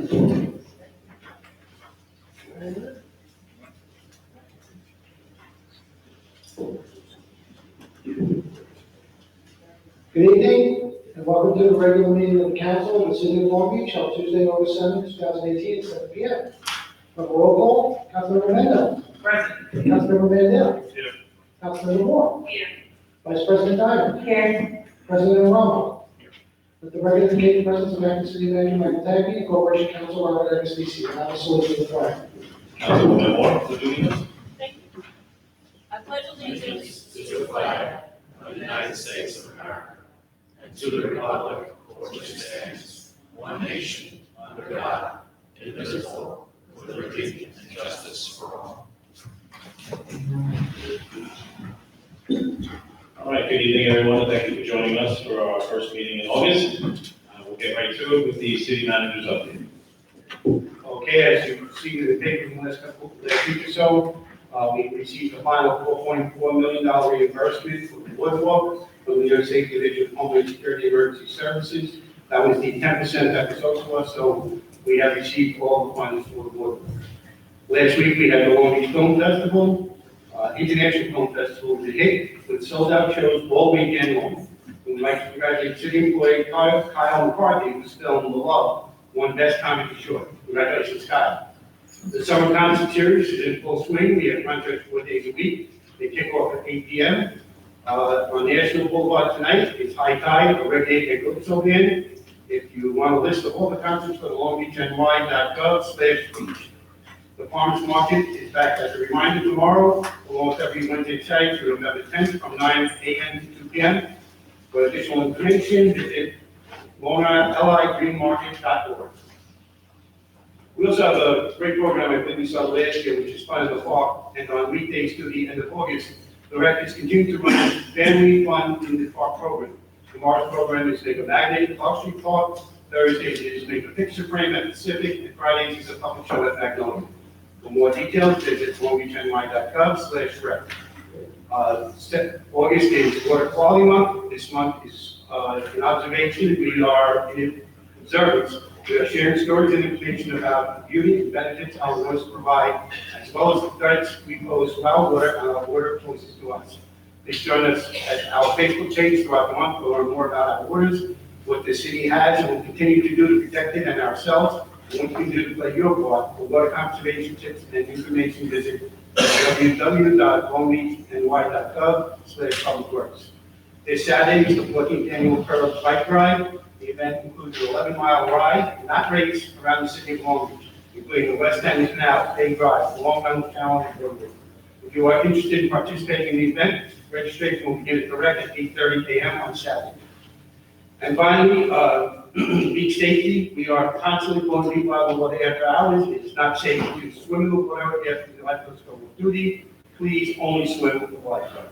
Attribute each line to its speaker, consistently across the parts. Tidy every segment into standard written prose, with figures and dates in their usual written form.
Speaker 1: Good evening, and welcome to the regular meeting of the council of the city of Long Beach on Tuesday, August 7th, 2018, at 7 p.m. From roll call, Councilmember Mendo.
Speaker 2: Present.
Speaker 1: Councilmember Mandel.
Speaker 2: Here.
Speaker 1: Councilmember Moore.
Speaker 2: Here.
Speaker 1: Vice President Diamond.
Speaker 2: Here.
Speaker 1: President Romo. With the record indicating presence of acting city manager Michael Tagby and Corporation Council Robert Evans DC. And I will salute the flag.
Speaker 3: Councilwoman Moore, for doing this.
Speaker 4: Thank you. I pledge allegiance
Speaker 3: To the flag of the United States of America and to the republic for which it stands, one nation, under God, indivisible, with liberty and justice for all. All right, good evening, everyone, and thank you for joining us for our first meeting in August. We'll get right to it with the city manager's update.
Speaker 5: Okay, as you can see in the paper in the last week or so, we received a final $4.4 million reimbursement from the boardwalk from the New York State Division of Homeland Security Emergency Services. That was the 10% that was owed to us, so we have received all the funds for the boardwalk. Last week, we had the Long Beach Film Festival, International Film Festival, was a hit with sold-out shows all weekend long. We'd like to congratulate city employee Kyle McCarthy, whose film The Love won Best Comedy Short. Congratulations, Kyle. The summer concert series is in full swing. We have concerts 4 days a week. They kick off at 8 p.m. On National Boulevard tonight, it's High Tide, a reggae and calypso band. If you want a list of all the concerts, go to longbeachny.gov/beach. The Farmers Market is back as a reminder tomorrow, almost every Wednesday night through November 10th from 9 a.m. to 2 p.m. For additional information, visit LIGreenmarket.org. We also have a great program I think we saw last year, which is Fun in the Park, and on weekdays through the end of August, the rec is continuing to run Family Fun in the Park program. Tomorrow's program is Make a Magnet at Park Street Park, Thursdays is Make a Picture Frame at Pacific, and Fridays is a puppet show at Magnolia. For more details, visit longbeachny.gov/rec. August is Water Quality Month. This month is an observation. We are in observance. We are sharing stories and information about the beauty and benefits our waters provide, as well as the threats we pose to our water and our water poses to us. Please join us at our Facebook page throughout the month to learn more about our waters, what the city has and will continue to do to protect it and ourselves, and what you can do to play your part. For water conservation tips and information, visit www.longbeachny.gov/publicworks. This Saturday is the 14th annual Curve Bike Ride. The event includes an 11-mile ride, not race, around the city of Long Beach, including the West End Canal, Bay Drive, the Long Island Challenge, and Roadway. If you are interested in participating in the event, registration will begin at direct at 8:30 a.m. on Saturday. And finally, beach safety. We are constantly going to be by the water after hours. It is not safe to swim in the water after the lifeguards go on duty. Please only swim with the lifeguard.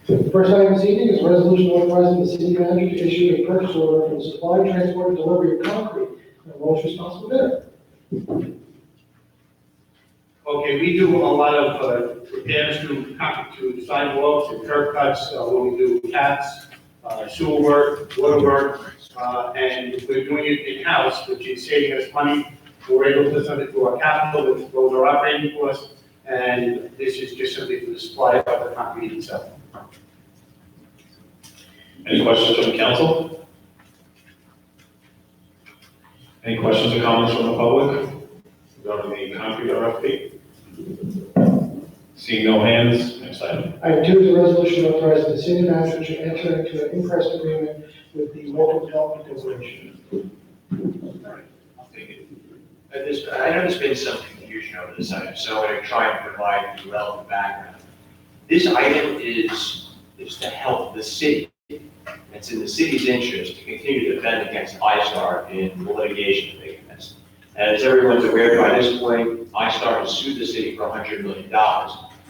Speaker 1: The first item this evening is a resolution authorizing the city manager to issue a purchase order for the supply, transport, and delivery of concrete, and the lowest responsible bidder.
Speaker 5: Okay, we do a lot of repairs to sidewalks and curb cuts, when we do taps, sewer work, water work, and we're doing it in-house, which is saving us money. We're able to send it to our capital, which goes our operating costs, and this is just simply for the supply of the concrete itself.
Speaker 3: Any questions from the council? Any questions or comments from the public regarding the concrete RFP? Seeing no hands, next item.
Speaker 1: Item 2 is a resolution authorizing the city manager to enter into an impress agreement with the local development corporation.
Speaker 3: I'll take it.
Speaker 6: I know there's been some confusion over this item, so I'm going to try and provide the relevant background. This item is to help the city. It's in the city's interest to continue to defend against ISTAR in the litigation they commenced. As everyone's aware by this point, ISTAR has sued the city for $100 million.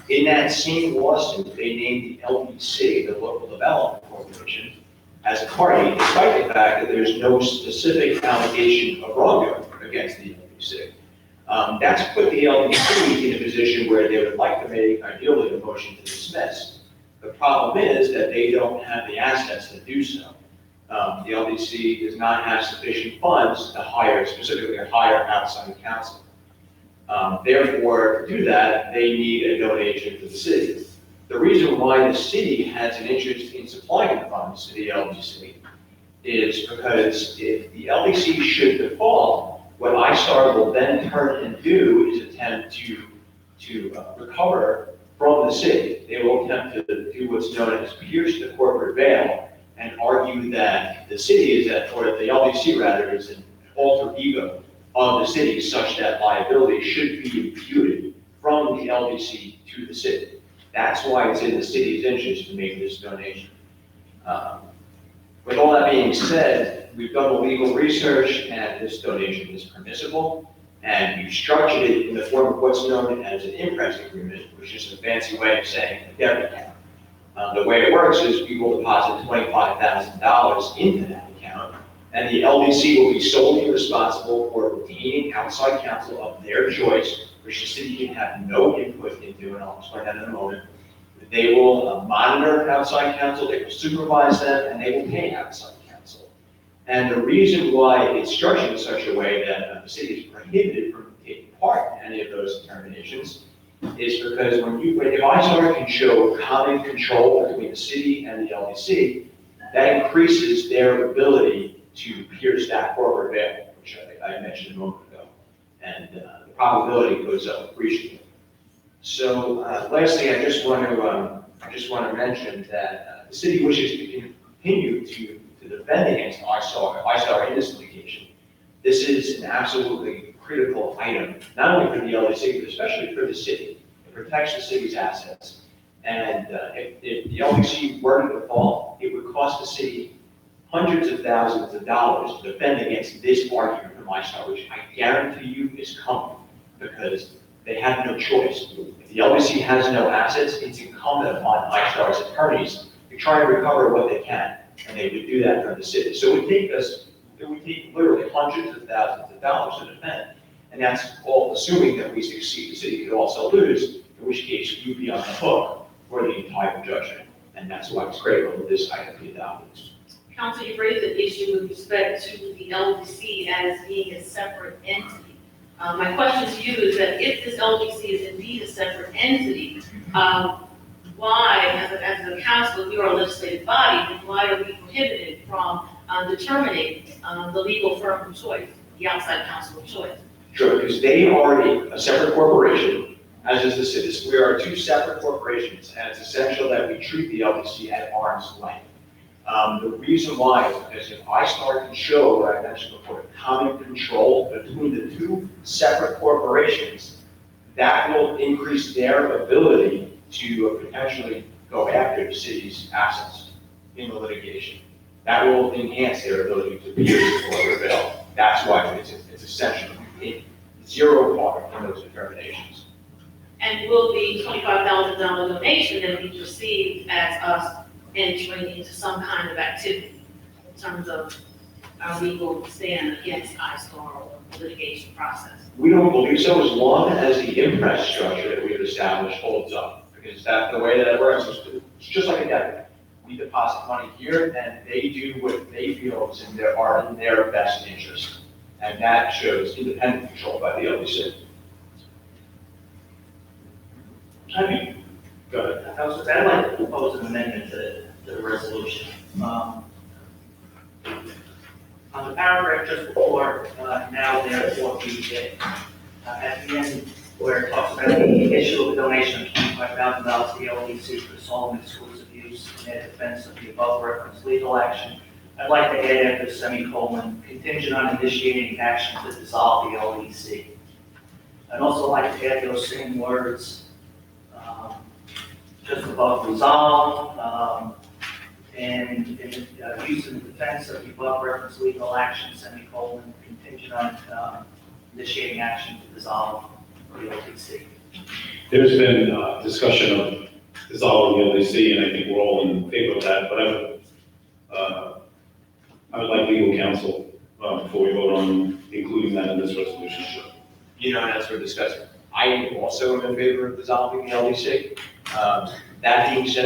Speaker 6: In that same lawsuit, they named the LDC, the Local Development Corporation, as a party, despite the fact that there's no specific allegation of wrongdoing against the LDC. That's put the LDC in a position where they would like to make, ideally, a motion to dismiss. The problem is that they don't have the assets to do so. The LDC does not have sufficient funds to hire, specifically hire outside counsel. Therefore, to do that, they need a donation to the city. The reason why the city has an interest in supplying the funds to the LDC is because if the LDC should default, what iStar will then turn and do is attempt to recover from the city. They will attempt to do what's known as pierce the corporate veil and argue that the city is at, or the LDC rather, is an alter ego of the city such that liability should be imputed from the LDC to the city. That's why it's in the city's interest to make this donation. With all that being said, we've done the legal research and this donation is permissible, and we've structured it in the form of what's known as an imprest agreement, which is a fancy way of saying a debit account. The way it works is we will deposit $25,000 into that account, and the LDC will be solely responsible for retaining outside counsel of their choice, which the city can have no input into, and I'll explain that in a moment. They will monitor outside counsel, they will supervise them, and they will pay outside counsel. And the reason why it's structured in such a way that the city is prohibited from taking part in any of those determinations is because if iStar can show common control between the city and the LDC, that increases their ability to pierce that corporate veil, which I mentioned a moment ago. And the probability goes up appreciably. So lastly, I just want to mention that the city wishes to continue to defend against iStar in this litigation. This is an absolutely critical item, not only for the LDC, but especially for the city. It protects the city's assets. And if the LDC were to default, it would cost the city hundreds of thousands of dollars to defend against this argument from iStar, which I guarantee you is coming because they have no choice. If the LDC has no assets, it's incumbent upon iStar's attorneys to try and recover what they can, and they would do that for the city. So it would take literally hundreds of thousands of dollars to defend, and that's all assuming that we succeed. The city could also lose, in which case you'd be on the hook for the entire judgment, and that's why it's critical that this item be adopted.
Speaker 4: Council, you raised an issue with respect to the LDC as being a separate entity. My question to you is that if this LDC is indeed a separate entity, why, as a council, if we are a legislative body, then why are we prohibited from determining the legal firm of choice, the outside counsel of choice?
Speaker 6: Sure, because they are a separate corporation, as is the city. We are two separate corporations, and it's essential that we treat the LDC at arm's length. The reason why is because if iStar can show what I mentioned before, common control between the two separate corporations, that will increase their ability to potentially go after the city's assets in the litigation. That will enhance their ability to pierce the corporate veil. That's why it's essential. Zero part in those determinations.
Speaker 4: And will the $25,000 donation then be perceived as us entering into some kind of activity in terms of our legal stand against iStar or the litigation process?
Speaker 6: We don't believe so, as long as the imprest structure that we've established holds up, because the way that it works is it's just like a debit. We deposit money here, and they do what they feel is in their best interest, and that shows independent control by the LDC.
Speaker 2: Go ahead. I'd like to propose an amendment to the resolution. On the paragraph just before, now therefore be at the end where it talks about the issue of a donation of $25,000 to the LDC for sole and exclusive use in their defense of the above referenced legal action. I'd like to add after the semicolon, contingent on initiating action to dissolve the LDC. I'd also like to add those same words just above resolve, and use in defense of the above referenced legal action, semicolon, contingent on initiating action to dissolve the LDC.
Speaker 3: There's been discussion of dissolving the LDC, and I think we're all in favor of that, but I would like legal counsel before we vote on including that in this resolution.
Speaker 6: You know, as we're discussing, I also am in favor of dissolving the LDC. That being said,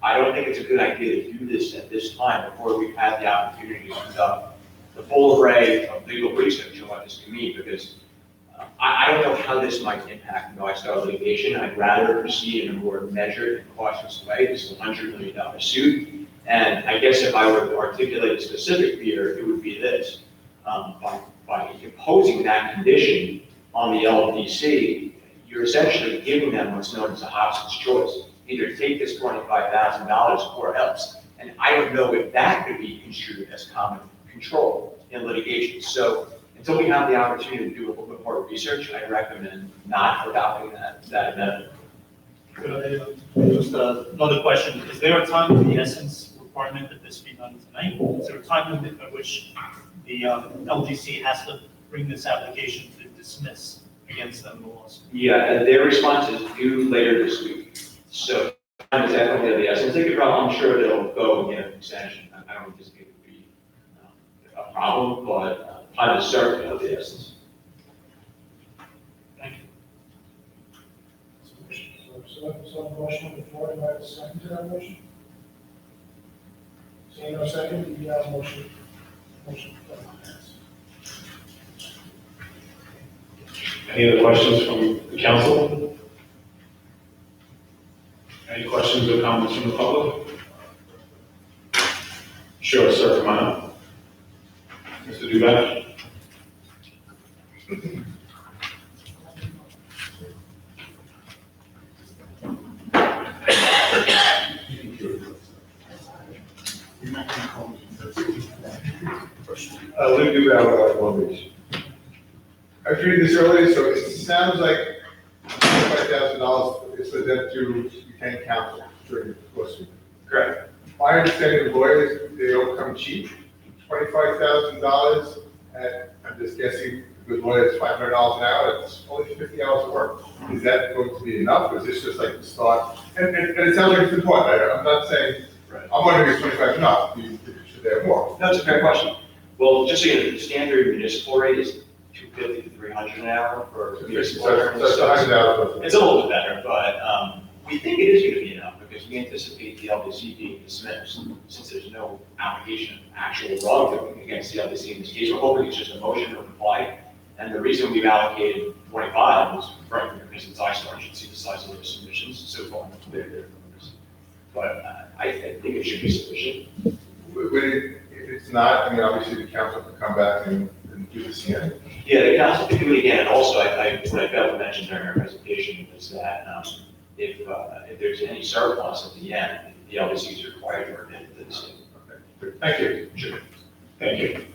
Speaker 6: I don't think it's a good idea to do this at this time before we've had the opportunity to conduct the full array of legal research on what this can mean, because I don't know how this might impact NYSTAR litigation. I'd rather proceed in a more measured and cautious way. This is a $100 million suit. And I guess if I were to articulate a specific fear, it would be this. By imposing that condition on the LDC, you're essentially giving them what's known as a Hobson's choice. Either take this $25,000 or else. And I don't know if that could be construed as common control in litigation. So until we have the opportunity to do a little bit more research, I recommend not adopting that amendment.
Speaker 7: Just another question, is there a time of the essence requirement that this be done tonight? Is there a time limit by which the LGC has to bring this application to dismiss against them the lawsuit?
Speaker 6: Yeah, and their response is due later this week. So time is definitely of the essence. They could probably, I'm sure they'll go and get an extension. I don't anticipate it would be a problem, but time is certainly of the essence.
Speaker 7: Thank you.
Speaker 1: So motion on the floor, do I have a second to that motion? Seeing no second, the motion passes.
Speaker 3: Any other questions from the council? Any questions or comments from the public? Sure, sir, come on up. Mr. Dubak?
Speaker 8: Luke Duval, Long Beach. I was reading this earlier, so it sounds like $25,000 is for them to retain counsel during the lawsuit.
Speaker 6: Correct.
Speaker 8: My understanding of lawyers, they don't come cheap. $25,000, and I'm just guessing, a good lawyer is $500 an hour, that's only 50 hours of work. Is that going to be enough, or is this just like the start? And it sounds like it's important, I'm not saying,
Speaker 6: Right.
Speaker 8: I'm wondering if 25 is enough, should they have more?
Speaker 6: No, it's a fair question. Well, just so you know, the standard municipal rate is $250 to $300 an hour for municipal
Speaker 8: So
Speaker 6: attorneys.
Speaker 8: it's $100.
Speaker 6: It's a little bit better, but we think it is going to be enough because we anticipate the LDC being dismissed since there's no allegation of actual wrongdoing against the LDC in this case. We're hoping it's just a motion to comply. And the reason we've allocated 25 was frankly because it's ISTAR should see the size of their submissions so far. Their numbers. But I think it should be sufficient.
Speaker 8: If it's not, I mean, obviously the council can come back and do this again.
Speaker 6: Yeah, the council can do it again. And also, what I failed to mention during our presentation is that if there's any surplus at the end, the LDC is required to remit it to the city.
Speaker 8: Okay. Thank you.
Speaker 6: Sure.
Speaker 3: Thank you.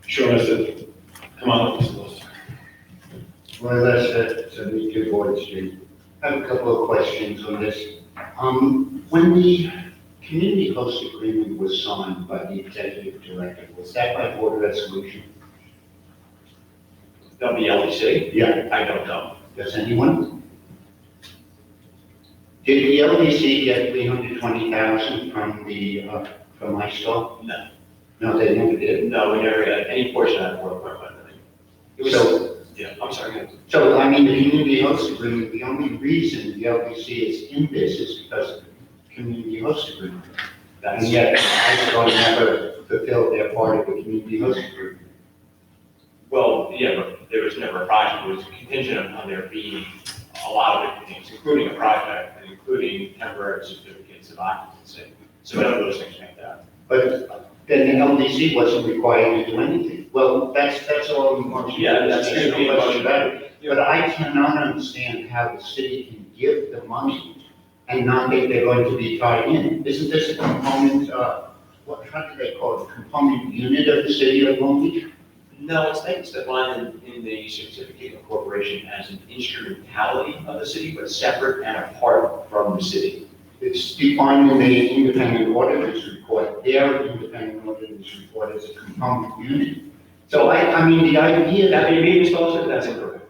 Speaker 3: Sure, Mr. Come on up, Mr. Lewis.
Speaker 9: Roy Lester, 72 Board Street. I have a couple of questions on this. When the community host agreement was signed by the executive director, was that by board resolution?
Speaker 6: The LDC?
Speaker 9: Yeah.
Speaker 6: I don't know.
Speaker 9: Does anyone? Did the LDC get 320,000 from from ISTAR?
Speaker 6: No.
Speaker 9: No, they never did.
Speaker 6: No, we never got any portion of that work. It was,
Speaker 9: So,
Speaker 6: yeah, I'm sorry. go ahead.
Speaker 9: so I mean, the community host agreement, the only reason the LDC is in this is because of the community host agreement. And
Speaker 6: That's,
Speaker 9: yet, ISTAR never fulfilled their part of the community host agreement.
Speaker 6: well, yeah, but there was never a project. It was contingent upon there being a lot of different things, including a project and including temporary certificates of occupancy. So none of those things make that.
Speaker 9: But then the LDC wasn't required to do anything. Well, that's all we want to do.
Speaker 6: Yeah, that's
Speaker 9: There's
Speaker 6: gonna be
Speaker 9: no
Speaker 6: a
Speaker 9: question
Speaker 6: motion.
Speaker 9: about it. But I cannot understand how the city can give the money and not think they're going to be tied in. Isn't this a component, how do they call it, component unit of the city of Long Beach?
Speaker 6: No, it's defined in the certificate of incorporation as an instrumentality of the city, but separate and apart from the city.
Speaker 9: It's defined in the independent auditors report, their independent auditors report as a component unit. So I mean, the idea
Speaker 6: That
Speaker 9: that,
Speaker 6: may be disclosed, that's incorrect.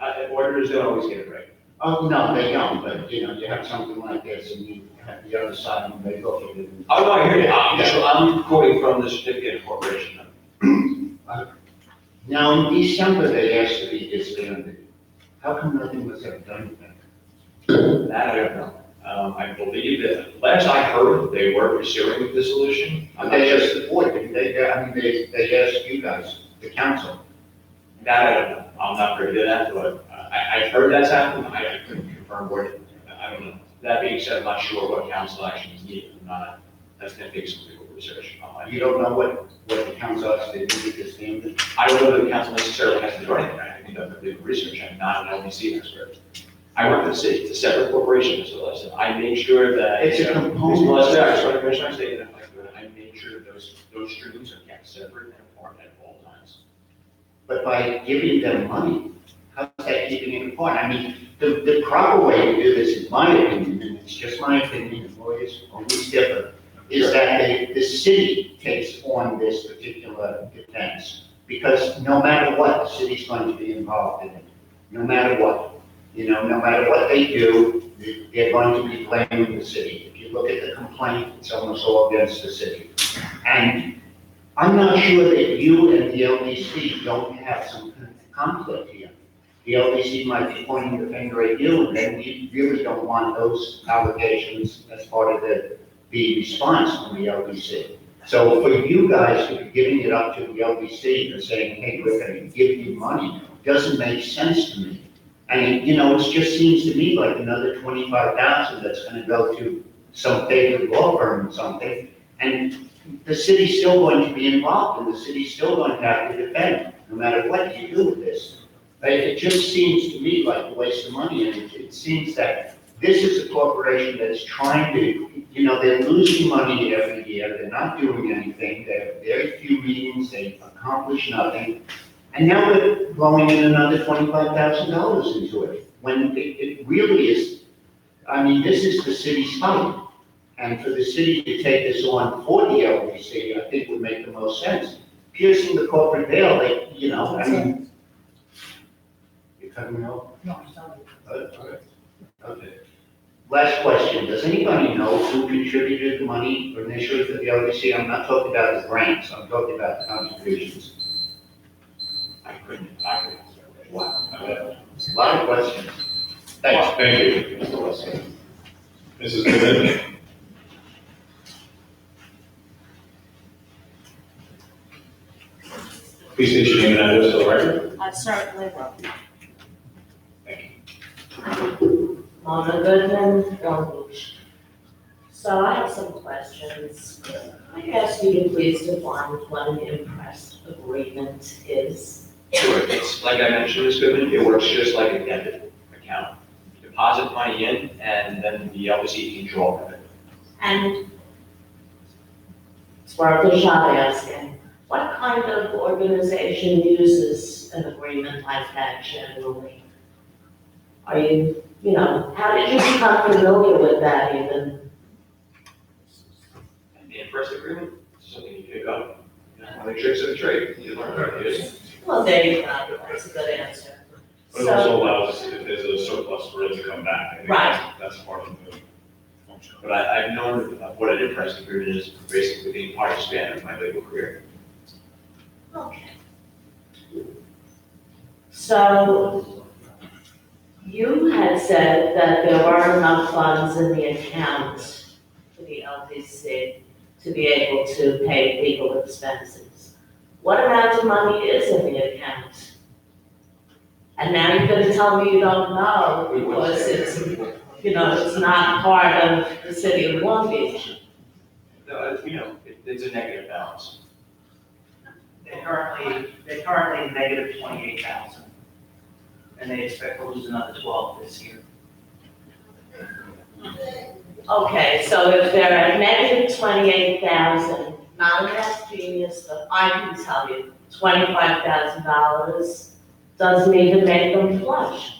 Speaker 6: Auditors don't always get it right.
Speaker 9: oh, no, they don't, but you know, you have something like this and you have the other side and they look at it. and-
Speaker 6: Oh, no, I hear you. I'm quoting from the certificate of incorporation.
Speaker 9: Now, in December, they asked to be disbanded. How come nothing was ever done with that?
Speaker 6: That I don't know. I believe that, last I heard, they were pursuing the solution. I'm not
Speaker 9: They
Speaker 6: sure.
Speaker 9: asked the board, didn't they? I mean, they asked you guys, the council.
Speaker 6: That I don't know. I'm not privy to that, but I've heard that's happened. I couldn't confirm what, I don't know. That being said, I'm not sure what council action is needed. I'm not, that's going to take some legal research.
Speaker 9: You don't know what the council has to do with this thing?
Speaker 6: I don't know that the council necessarily has to do anything. I think that legal research. I'm not an LDC expert. I work for the city. It's a separate corporation, Mr. Lawson. I make sure that.
Speaker 9: It's a component.
Speaker 6: Mr. Lawson, I just want to Commissioner, I stated that, I make sure that those streams are kept separate and apart at all times.
Speaker 9: But by giving them money, how's that keeping it apart? I mean, the proper way to do this, in my opinion, and it's just my opinion, lawyers always differ, is that the city takes on this particular defense. Because no matter what, the city's going to be involved in it, no matter what. You know, no matter what they do, they're going to be blaming the city. If you look at the complaint, it's almost all against the city. And I'm not sure that you and the LDC don't have some conflict here. The LDC might be pointing the finger at you, and then we really don't want those allegations as part of the response from the LDC. So for you guys to be giving it up to the LDC and saying, hey, we're going to give you money, doesn't make sense to me. And, you know, it just seems to me like another 25,000 that's going to go to some favorite law firm or something. And the city's still going to be involved, and the city's still going to have to defend, no matter what you do with this. It just seems to me like a waste of money, and it seems that this is a corporation that's trying to, you know, they're losing money every year, they're not doing anything, they have very few meetings, they accomplish nothing. And now we're blowing in another $25,000 into it, when it really is, I mean, this is the city's fight. And for the city to take this on for the LDC, I think would make the most sense. Piercing the corporate veil, they, you know, I mean. You're cutting me off?
Speaker 1: No, sorry.
Speaker 9: Okay. Last question, does anybody know who contributed the money initially for the LDC? I'm not talking about the grants, I'm talking about the contributions.
Speaker 6: I couldn't.
Speaker 9: Wow. A lot of questions. Thanks.
Speaker 3: Thank you, Mr. Wilson. Mrs. Goodman? Please state your name and address for the record.
Speaker 10: I certainly will.
Speaker 3: Thank you.
Speaker 10: Mona Goodman, Long Beach. So I have some questions. I ask you to please define what an imprest agreement is.
Speaker 6: Sure, it's, like I mentioned, Ms. Goodman, it works just like a debit account. You deposit money in, and then the LDC can draw from it.
Speaker 10: And it's worth a shot asking, what kind of organization uses an agreement like that generally? Are you, you know, how did you become familiar with that even?
Speaker 6: And the interest agreement is something you pick up, you know, one of the tricks of the trade, you learn how to use it.
Speaker 10: Well, there you go, that's a good answer.
Speaker 3: But it also allows, if there's a surplus for it to come back. I think
Speaker 10: Right.
Speaker 3: That's part of the function.
Speaker 6: But I've known what an interest agreement is basically the entire span of my legal career.
Speaker 10: Okay. So, you had said that there were enough funds in the account for the LDC to be able to pay legal expenses. What amount of money is in the account? And now you're gonna tell me you don't know because it's, you know, it's not part of the city of Long Beach.
Speaker 6: No, you know, it's a negative balance.
Speaker 2: They're currently negative 28,000. And they expect to lose another 12 this year.
Speaker 10: Okay, so if they're at negative 28,000, not a math genius, but I can tell you, $25,000 doesn't even make them flush.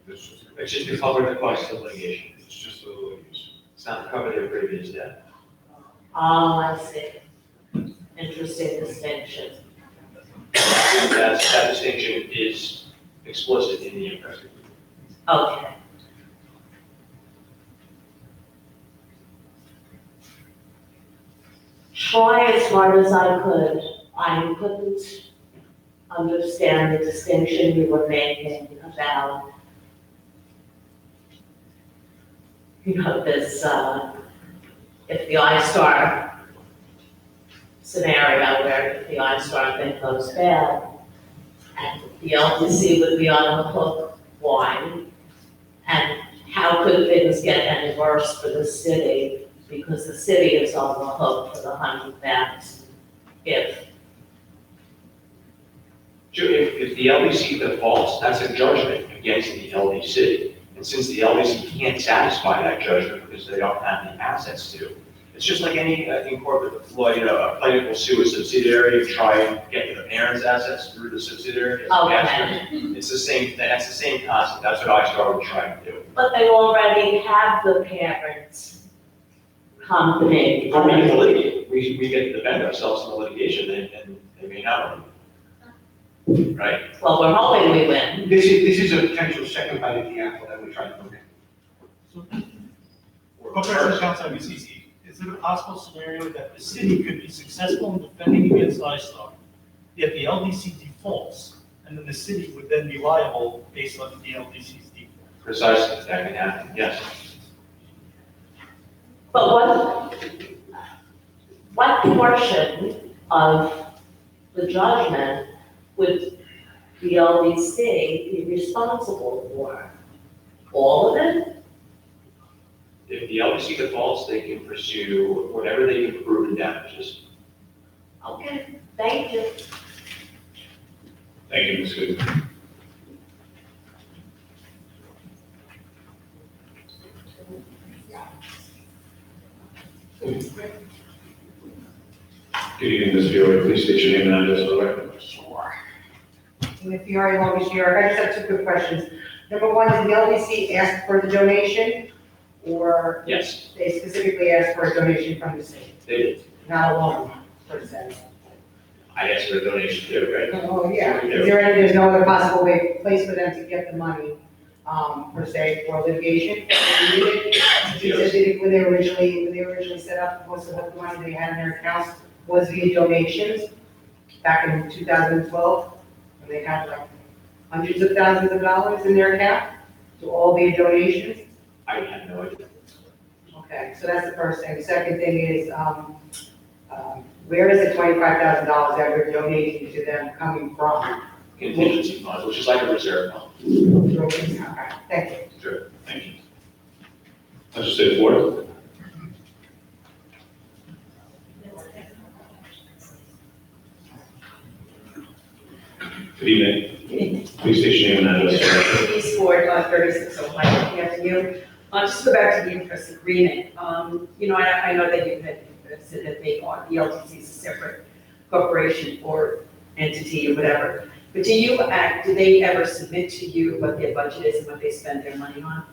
Speaker 6: It's just to cover the cost of litigation.
Speaker 3: It's just a little use.
Speaker 6: It's not to cover their previous debt.
Speaker 10: Oh, I see. Interesting distinction.
Speaker 6: That distinction is explicit in the interest agreement.
Speaker 10: Okay. Try as hard as I could, I couldn't understand the distinction you were making about this, if the iStar scenario where if the iStar thing goes bad, and the LTC would be on the hook, why? And how could things get any worse for the city? Because the city is on the hook for the $100,000 if.
Speaker 6: If the LDC defaults, that's a judgment against the LDC. And since the LDC can't satisfy that judgment because they don't have the assets to, it's just like any, in corporate law, a plaintiff will sue a subsidiary and try and get to the parent's assets through the subsidiary. as a master. It's the same, that's the same concept. That's what iStar would try to do.
Speaker 10: But they already have the parents' company.
Speaker 6: But we get to litigate, we get to defend ourselves in the litigation, and they may not win. Right?
Speaker 10: Well, we're hoping we win.
Speaker 5: This is a potential second bite at the apple that we're trying to look at.
Speaker 7: Question to Councilor Mizzi. Is it a possible scenario that the city could be successful in defending against iStar, yet the LDC defaults, and then the city would then be liable based on the LDC's default?
Speaker 6: Precisely, that can happen, yes.
Speaker 10: But what portion of the judgment would the LDC be responsible for? All of it?
Speaker 6: If the LDC defaults, they can pursue whatever they can prove in damages.
Speaker 10: Okay, thank you.
Speaker 3: Thank you, Ms. Goodman. Good evening, Ms. Fiore. Please state your name and address for the record.
Speaker 11: Sure. With Fiore, Long Beach, New York, I just have two quick questions. Number one, did the LDC ask for the donation, or
Speaker 6: Yes,
Speaker 11: they specifically asked for a donation from the state?
Speaker 6: they did.
Speaker 11: Not a loan, per se.
Speaker 6: I asked for a donation too, right?
Speaker 11: Oh, yeah. There's no other possible place for them to get the money, per se, for litigation? When they originally set up, most of the money they had in their accounts was via donations back in 2012, and they had like hundreds of thousands of dollars in their account to all via donations.
Speaker 6: I have no idea.
Speaker 11: Okay, so that's the first thing. The second thing is, where is the $25,000 that we're donating to them coming from?
Speaker 6: Contingency funds, which is like a reserve fund.
Speaker 11: Okay, thank you.
Speaker 6: Sure.
Speaker 3: Thank you. Legislative Ford. Good evening. Please state your name and address for the record.
Speaker 12: East Ward, 36 Ohio Avenue. Just to go back to the interest agreement, I know that you had said that the LTC is a separate corporation or entity or whatever, but do they ever submit to you what their budget is and what they spend their money on?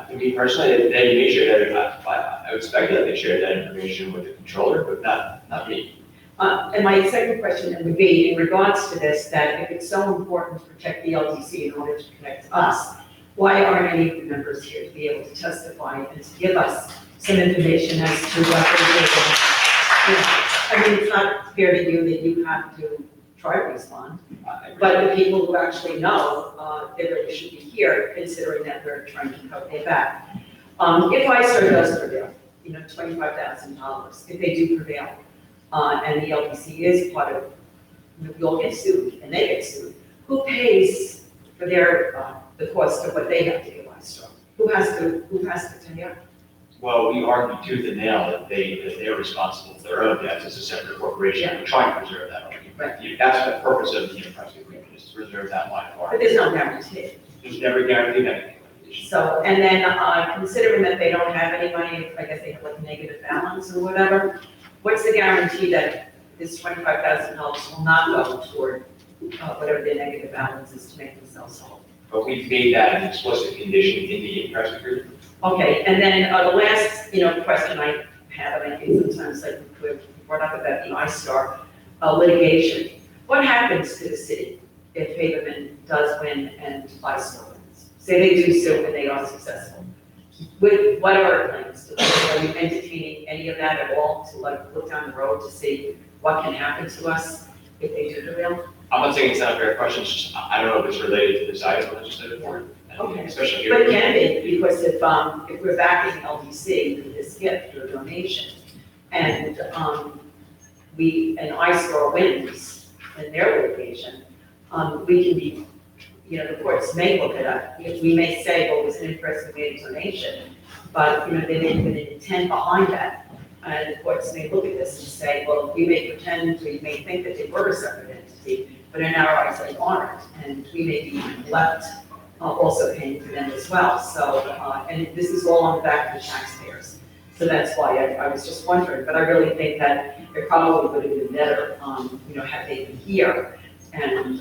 Speaker 6: To me personally, they may share that, I would expect that they share that information with the controller, but not me.
Speaker 12: And my second question would be in regards to this, that if it's so important to protect the LTC in order to protect us, why aren't any of the members here to be able to testify and to give us some information as to what they're doing? I mean, it's not fair to you that you have to try to respond, but the people who actually know, they really should be here, considering that we're trying to cover their back. If ISER does prevail, $25,000, if they do prevail, and the LDC is part of, we all get sued, and they get sued, who pays for their, the cost of what they have to give ISER? Who has to tell you?
Speaker 6: Well, we argue tooth and nail that they're responsible for their own debts as a separate corporation. We're trying to preserve that argument.
Speaker 12: Right.
Speaker 6: That's the purpose of the enterprise agreement, is to preserve that line of
Speaker 12: But
Speaker 6: argument.
Speaker 12: there's no guarantee.
Speaker 6: There's never guaranteed anything.
Speaker 12: So, and then, considering that they don't have any money, I guess they have like a negative balance or whatever, what's the guarantee that this $25,000 will not go toward, whatever their negative balance is to make themselves whole?
Speaker 6: But we've made that an explicit condition in the enterprise agreement.
Speaker 12: Okay, and then, the last, question I have, and I think sometimes like we brought up about the iStar litigation. What happens to the city if Haberman does win and iStar wins? Say they do sue and they are successful. What are our plans? Are you entertaining any of that at all to like look down the road to see what can happen to us if they do prevail?
Speaker 6: I'm not saying it's not a fair question, it's just, I don't know if it's related to this item legislative board, and
Speaker 12: Okay.
Speaker 6: especially here.
Speaker 12: But it can be, because if we're backing LDC with this gift or donation, and, and ISTAR wins in their litigation, we can be, the courts may look it up. We may say, well, it was an interest, we made a donation, but, there may have been an intent behind that. And the courts may look at this and say, well, we may pretend, we may think that they were a separate entity, but in our eyes, they aren't, and we may be left also paying for them as well. So, and this is all on the back of the taxpayers. So that's why I was just wondering, but I really think that it probably would have been better, had they been here. And,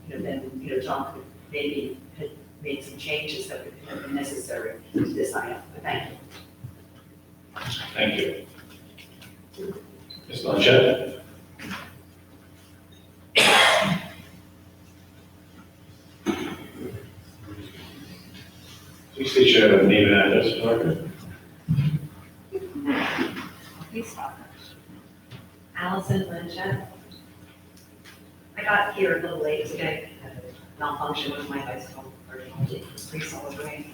Speaker 12: then, John could maybe have made some changes that would have been necessary to this item. But thank you.
Speaker 3: Thank you. Ms. Blanchett? Please state your name and address for the record.
Speaker 13: Please stop. Allison Blanchett. I got here a little late today, had a malfunction with my bicycle, or pretty solid rain.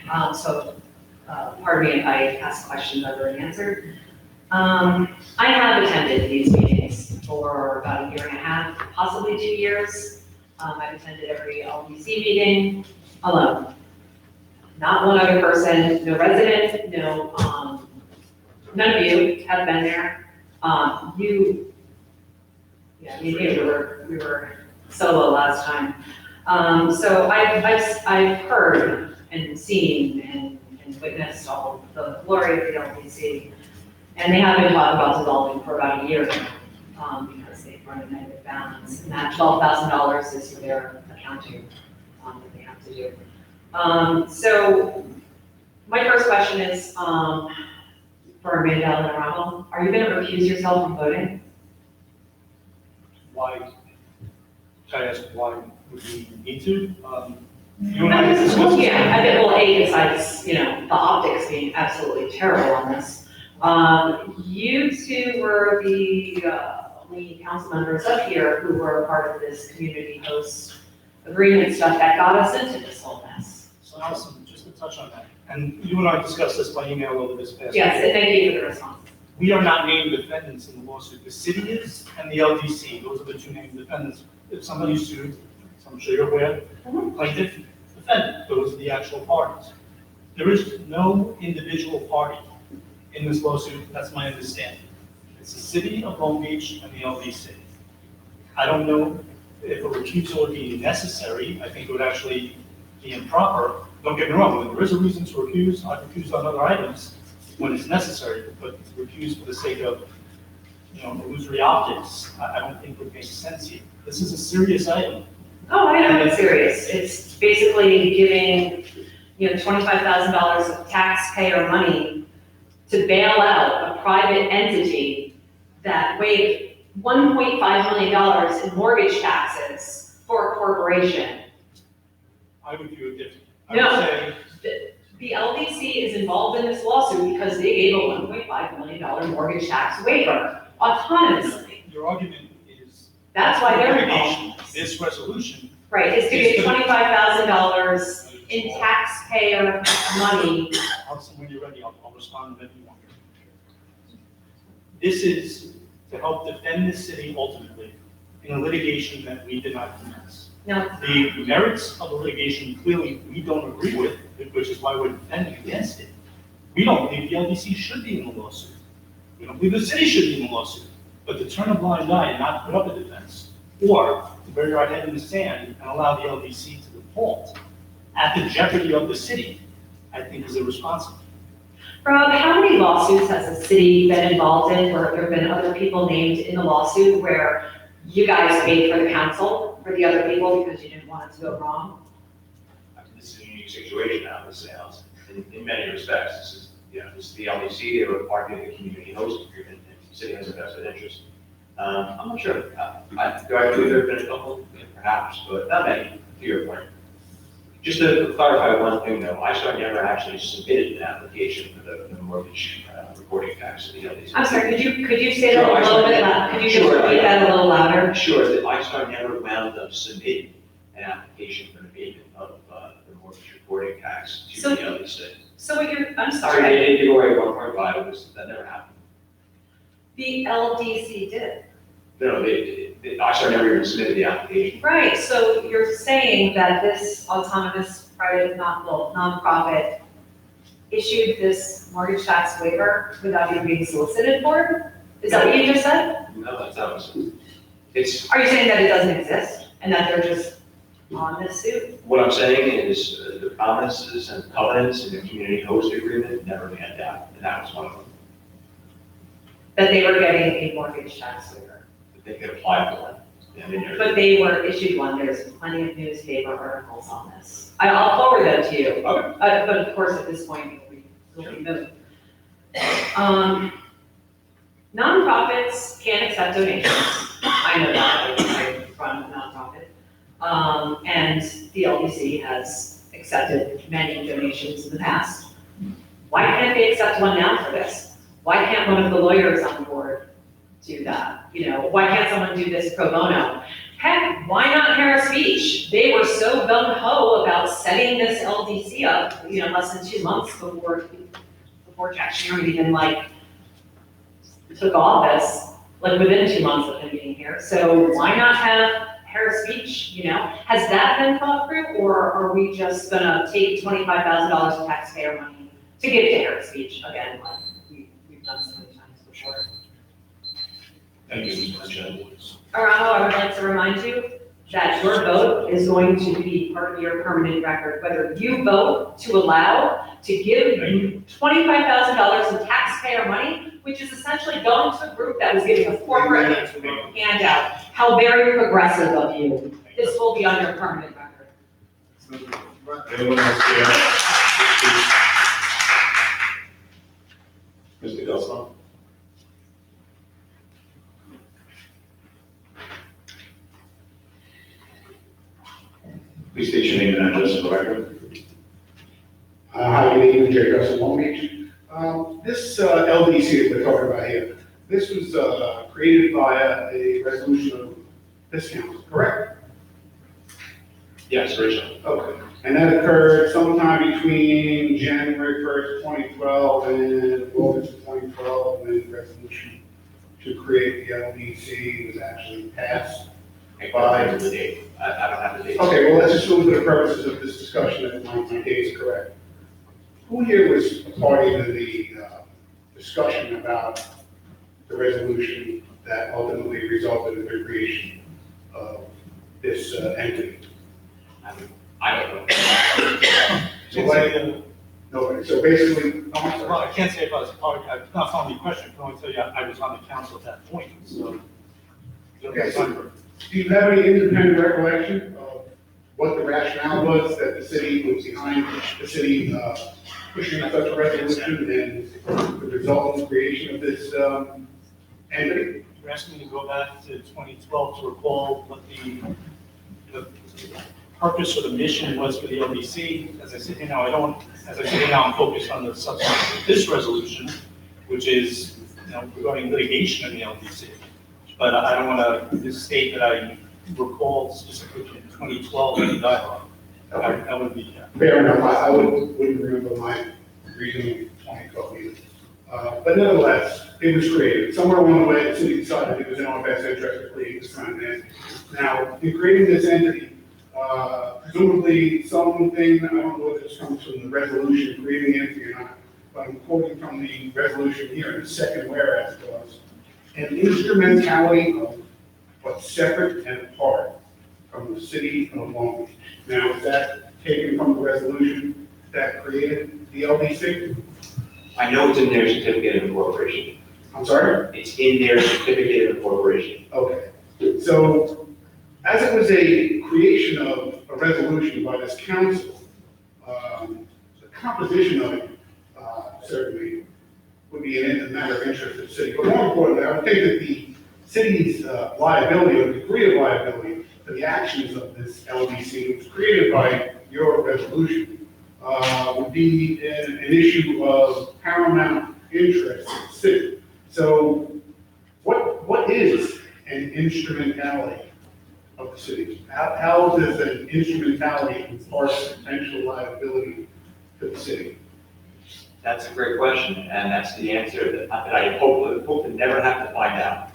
Speaker 13: Pardon me if I ask questions that were answered. I have attended these meetings for about a year and a half, possibly 2 years. I've attended every LDC meeting alone. Not one other person, no resident, none of you have been there. We were solo last time. So I've heard and seen and witnessed all the glory of the LDC. And they have been talking about dissolving for about a year now, because they've run a negative balance. And that $12,000 is for their accounting that they have to do. So my first question is, for Amanda and Rahul, are you going to recuse yourself from voting?
Speaker 7: Why, can I ask why would we need to? You and I discussed.
Speaker 13: Yeah, I think, well, besides, the optics being absolutely terrible on this. You two were the only council members up here who were part of this community host agreement stuff that got us into this whole mess.
Speaker 7: So Allison, just to touch on that, and you and I discussed this by email over this past.
Speaker 13: Yes,
Speaker 7: week.
Speaker 13: thank you for the response.
Speaker 7: We are not named defendants in the lawsuit. The city is and the LDC. Those are the two named defendants. If somebody sued, so I'm sure you're aware, plaintiff, defendant, those are the actual parties. There is no individual party in this lawsuit, that's my understanding. It's the city of Long Beach and the LDC. I don't know if a recusal would be necessary. I think it would actually be improper. Don't get me wrong, when there is a reason to recuse, I've recused on other items when it's necessary, but to recuse for the sake of, illusory optics, I don't think would make sense here. This is a serious item.
Speaker 13: Oh, I know it's serious. It's basically giving, $25,000 of taxpayer money to bail out a private entity that waived $1.5 million in mortgage taxes for a corporation.
Speaker 7: I would view it differently. I
Speaker 13: No.
Speaker 7: would say,
Speaker 13: The LDC is involved in this lawsuit because they gave a $1.5 million mortgage tax waiver autonomously.
Speaker 7: your argument is.
Speaker 13: That's why they're involved.
Speaker 7: Litigation, this resolution.
Speaker 13: Right, it's giving $25,000 in taxpayer money.
Speaker 7: Allison, when you're ready, I'll respond to you want. This is to help defend the city ultimately in a litigation that we did not commence.
Speaker 13: No.
Speaker 7: The merits of the litigation, clearly, we don't agree with, which is why we're defending against it. We don't believe the LDC should be in the lawsuit. We don't believe the city should be in the lawsuit. But to turn a blind eye and not put up a defense, or to bury our head in the sand and allow the LDC to default at the jeopardy of the city, I think is irresponsible.
Speaker 13: Rob, how many lawsuits has the city been involved in where there have been other people named in the lawsuit where you guys paid for the council for the other people because you didn't want it to go wrong?
Speaker 6: This is a unique situation now with sales. In many respects, this is the LDC, they were part of the community host agreement, and the city has a vested interest. I'm not sure. Do I believe there have been a couple? Yeah, perhaps, but not many, to your point. Just to clarify one thing though, ISTAR never actually submitted an application for the mortgage reporting tax to the LDC.
Speaker 13: I'm sorry, could you say that a little bit louder? Could you just repeat that a little louder?
Speaker 6: Sure, that ISTAR never wound up submitting an application for an abatement of the mortgage reporting tax to
Speaker 13: So-
Speaker 6: the LDC.
Speaker 13: So what you're, I'm
Speaker 6: Sorry,
Speaker 13: sorry,
Speaker 6: they didn't give away 1.5, that never happened.
Speaker 13: the LDC did.
Speaker 6: No, I never even submitted the application.
Speaker 13: Right, so you're saying that this autonomous private nonprofit issued this mortgage tax waiver without even being solicited for? Is that what you just said?
Speaker 6: No, that's not what it's,
Speaker 13: Are you saying that it doesn't exist and that they're just on this suit?
Speaker 6: what I'm saying is the promises and covenants in the community host agreement never panned out, and that was one of them.
Speaker 13: That they were getting a mortgage tax waiver?
Speaker 6: That they could apply for one. And then there's-
Speaker 13: But they were issued one, there's plenty of newspaper articles on this. I'll forward them to you.
Speaker 6: Okay.
Speaker 13: But of course, at this point, it'll be moved. Nonprofits can't accept donations. I know that, I run a nonprofit. And the LDC has accepted many donations in the past. Why can't they accept one now for this? Why can't one of the lawyers on board do that? You know, why can't someone do this pro bono? Heck, why not Harris Beach? They were so gung ho about setting this LDC up, less than 2 months before Jack Sheeran even took office, within 2 months of him being here. So why not have Harris Beach, Has that been thought through, or are we just gonna take $25,000 of taxpayer money to give to Harris Beach again, like we've done so many times before?
Speaker 3: Thank you, Mr. Chairman.
Speaker 13: Arano, I would like to remind you that your vote is going to be part of your permanent record, whether you vote to allow to give $25,000 in taxpayer money, which is essentially going to a group that was giving a corporate handout. How very progressive of you. This will be on your permanent record.
Speaker 3: Anyone else here? Mr. Gilson? Please state your name and address for the record.
Speaker 14: Hi, good evening, Jerry Russell, Long Beach. This LDC that we're talking about here, this was created via a resolution of this council, correct?
Speaker 6: Yes, originally.
Speaker 14: Okay. And that occurred sometime between January 1st, 2012 and August of 2012, when the resolution to create the LDC was actually passed.
Speaker 6: I don't have the date. I don't have the date.
Speaker 14: Okay, well, let's assume for the purposes of this discussion that my date is correct. Who here was a party to the discussion about the resolution that ultimately resulted in the creation of this entity?
Speaker 6: I don't know.
Speaker 14: So, nobody. So basically,
Speaker 7: Well, I can't say if I was part of, I'm not following the question, I can only tell you I was on the council at that point, so.
Speaker 14: Okay, so do you have any independent recollection of what the rationale was that the city was behind the city pushing such a resolution and the resultant creation of this entity?
Speaker 7: You're asking me to go back to 2012 to recall what the purpose or the mission was for the LDC. As I sit here now, I'm focused on the substance of this resolution, which is, regarding litigation in the LDC. But I don't want to state that I recall specifically in 2012 any dialogue. That would be,
Speaker 14: Fair enough, I wouldn't remember my reasoning in 2012 either. But nevertheless, it was created. Somewhere along the way, the city decided it was in our best interest to create this kind of entity. Now, in creating this entity, presumably something, I don't know if this comes from the resolution creating the entity or not, but I'm quoting from the resolution here in the second whereas clause. An instrumentality of what's separate and apart from the city of Long Beach. Now, is that taken from the resolution that created the LDC?
Speaker 6: I know it's in their certificate of incorporation.
Speaker 14: I'm sorry?
Speaker 6: It's in their certificate of incorporation.
Speaker 14: Okay. So, as it was a creation of a resolution by this council, the composition of it certainly would be a matter of interest to the city. But more importantly, I would think that the city's liability or degree of liability for the actions of this LDC, which was created by your resolution, would be an issue of paramount interest to the city. So what is an instrumentality of the city? How does an instrumentality impart potential liability to the city?
Speaker 6: That's a great question, and that's the answer that I hope to never have to find out.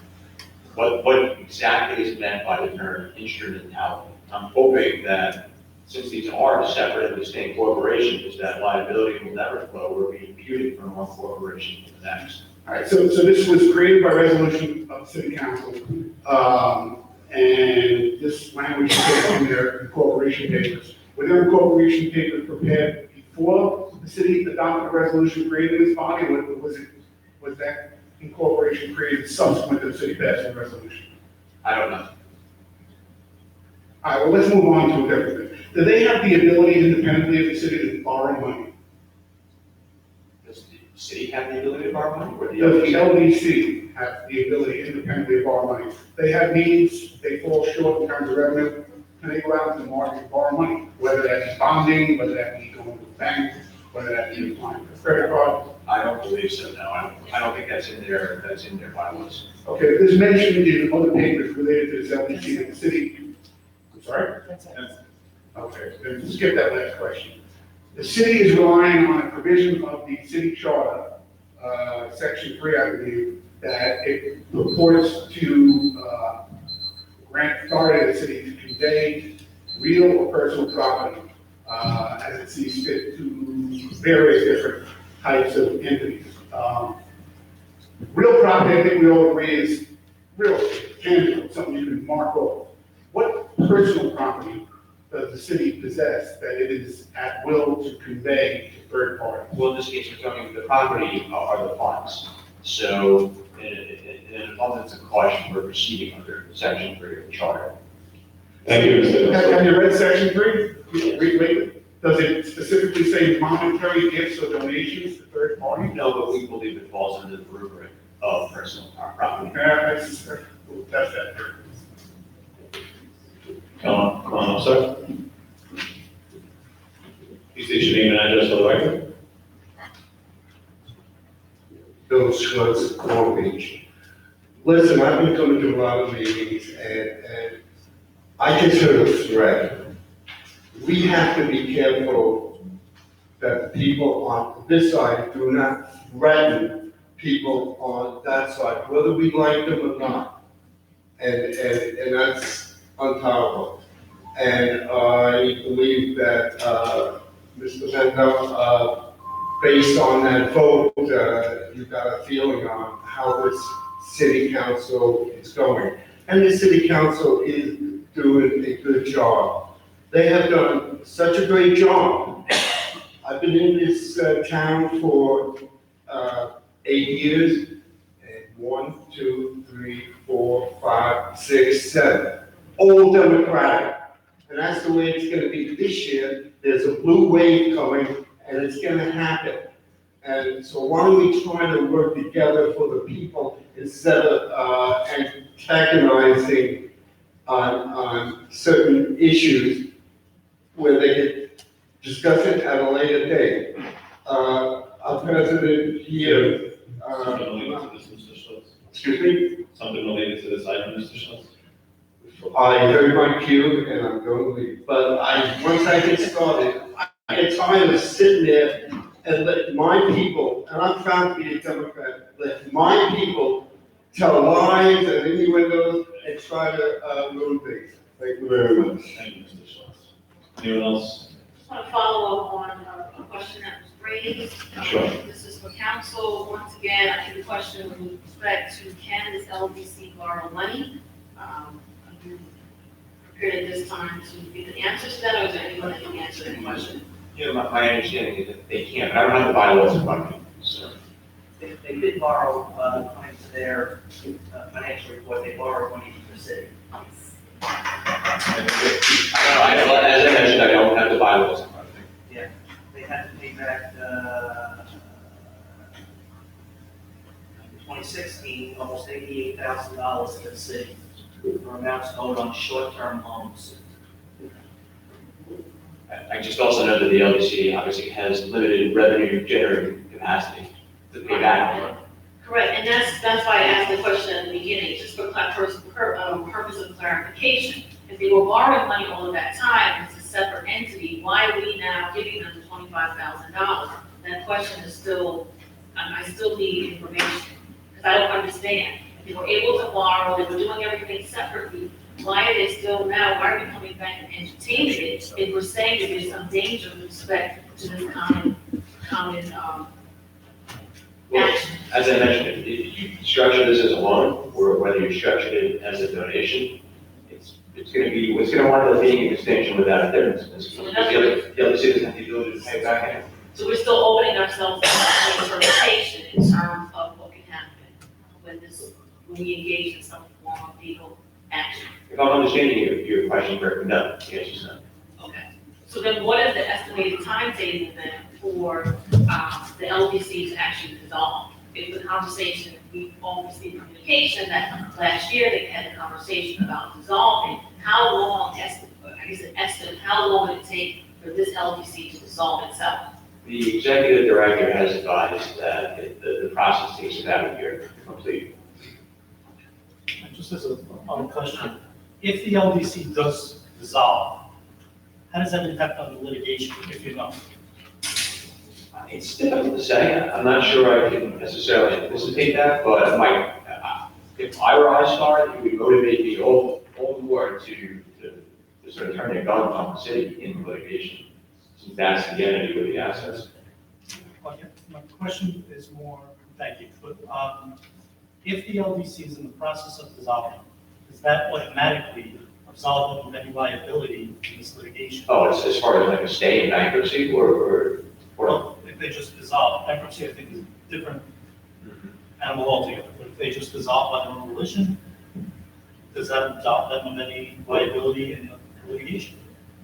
Speaker 6: What exactly is meant by the term instrumentality? I'm hoping that since these are separate and distinct corporations, that liability will never flow or be imputed from one corporation to the next.
Speaker 14: All right, so this was created by resolution of the city council, and this language is on their incorporation papers. Were their incorporation papers prepared before the city adopted a resolution creating this body, or was that incorporation created subsequent to the city passing the resolution?
Speaker 6: I don't know.
Speaker 14: All right, well, let's move on to a different thing. Do they have the ability independently of the city to borrow money?
Speaker 6: Does the city have the ability to borrow money, or the
Speaker 14: Does the
Speaker 6: LDC?
Speaker 14: LDC have the ability independently to borrow money? They have needs, they fall short in terms of revenue, and they go out to the market and borrow money, whether that be bonding, whether that be going to the bank, whether that be applying for credit card.
Speaker 6: I don't believe so, no. I don't think that's in their bylaws.
Speaker 14: Okay, there's mention in other papers related to this LDC that the city, I'm sorry? Okay, then skip that last question. The city is relying on a provision of the city charter, section 3, I believe, that it purports to grant authority to the city to convey real or personal property as it sees fit to various different types of entities. Real property, I think we all agree, is real, tangible, something you can mark off. What personal property does the city possess that it is at will to convey to third parties?
Speaker 6: Well, in this case, we're talking the property are the funds. So in an abundance of caution, we're proceeding under section 3 of the charter.
Speaker 8: Thank you, Mr.
Speaker 14: Have you read section 3? Read. Does it specifically say monetary gifts or donations to third parties?
Speaker 6: No, but we believe it falls under the rubric of personal property.
Speaker 14: That's that.
Speaker 3: Come on, sir. Please state your name and address for the record.
Speaker 15: Bill Schwartz, Long Beach. Listen, I've been coming to a lot of meetings, and I consider a threat. We have to be careful that the people on this side do not threaten people on that side, whether we like them or not. And that's intolerable. And I believe that Mr. Mendo, based on that vote, you got a feeling on how this city council is going. And the city council is doing a good job. They have done such a great job. I've been in this town for 8 years, and 1, 2, 3, 4, 5, 6, 7, all Democratic. And that's the way it's gonna be this year. There's a blue wave coming, and it's gonna happen. And so why don't we try to work together for the people instead of antagonizing on certain issues where they could discuss it at a later date. Our president here,
Speaker 3: Something related to this, Mr. Schultz?
Speaker 15: excuse me,
Speaker 3: Something related to this item, Mr. Schultz?
Speaker 15: I heard my cue and I'm going to leave. But once I get started, I get tired of sitting there and let my people, and I'm proud to be a Democrat, let my people tell lies and innuendos and try to ruin things. Thank you very much.
Speaker 3: Thank you, Mr. Schultz. Anyone else?
Speaker 4: Just want to follow up on a question that was raised.
Speaker 3: Sure.
Speaker 4: This is for council. Once again, I think the question with respect to can this LDC borrow money? Are you prepared at this time to give an answer to that, or is there anyone that can answer that question?
Speaker 6: Yeah, my understanding is that they can't, but I don't have the bylaws in front of me, so.
Speaker 2: They did borrow, according to their financial report, they borrowed money from the city.
Speaker 6: As I mentioned, I don't have the bylaws in front of me.
Speaker 2: Yeah, they had to pay back, in 2016, almost $88,000 to the city for amounts owed on short-term loans.
Speaker 6: I just also know that the LDC obviously has limited revenue generating capacity to pay back.
Speaker 4: Correct, and that's why I asked the question at the beginning, just for purpose of clarification. if they were borrowing money all of that time, it's a separate entity, why are we now giving them the $25,000? That question is still, I still need information, because I don't understand. If they were able to borrow, they were doing everything separately, why are they still now, why are we coming back and entertaining it if we're saying that there's some danger with respect to this common
Speaker 6: Well,
Speaker 4: action?
Speaker 6: as I mentioned, if you structure this as a loan, or whether you structure it as a donation, it's gonna be, what's gonna wind up being an extension without a difference. The other citizens have the ability to pay it back in.
Speaker 4: So we're still opening ourselves up to interpretation in terms of what can happen when we engage in some form of legal action.
Speaker 6: If I'm understanding your question correctly, no, the answer is no.
Speaker 4: Okay. So then what is the estimated timetable then for the LDC to actually dissolve? If the conversation, we all received communication that last year they had a conversation about dissolving, how long, estimate, how long would it take for this LDC to dissolve itself?
Speaker 6: The executive director has advised that the process takes about a year to complete.
Speaker 7: And just as a question, if the LDC does dissolve, how does that impact on the litigation, if you know?
Speaker 6: It's difficult to say. I'm not sure I can necessarily anticipate that, but if I were iStar, it would motivate me all the more to sort of turn their gun on the city in litigation, since that's the entity with the assets.
Speaker 7: Okay, my question is more, thank you, but if the LDC is in the process of dissolving, does that automatically absolve them of any liability in this litigation?
Speaker 6: Oh, as far as like a stay in bankruptcy or
Speaker 7: Well, if they just dissolve, bankruptcy, I think, is a different animal altogether, but if they just dissolve by their own volition, does that absolve them of any liability in the litigation?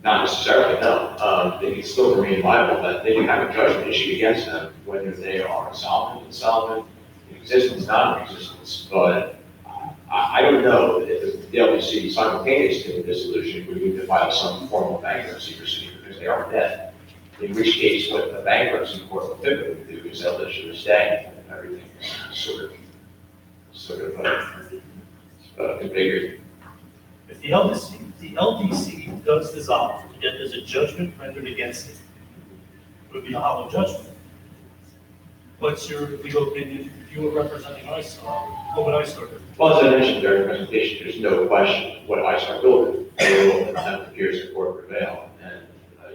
Speaker 6: Not necessarily, no. They can still remain liable, but they can have a judgment issued against them, whether they are insolvent, in existence, non-existence. But I don't know if the LDC simultaneously with dissolution would need to file some formal bankruptcy procedure because they are dead. In which case, what the bankruptcy court will typically do is they'll issue a stay and everything is sort of configured.
Speaker 7: If the LDC does dissolve, yet there's a judgment rendered against it, it would be a hollow judgment. What's your legal opinion? If you were representing iStar, what would iStar do?
Speaker 6: Well, as I mentioned during the presentation, there's no question what iStar will do. They will attempt to pierce the court prevail and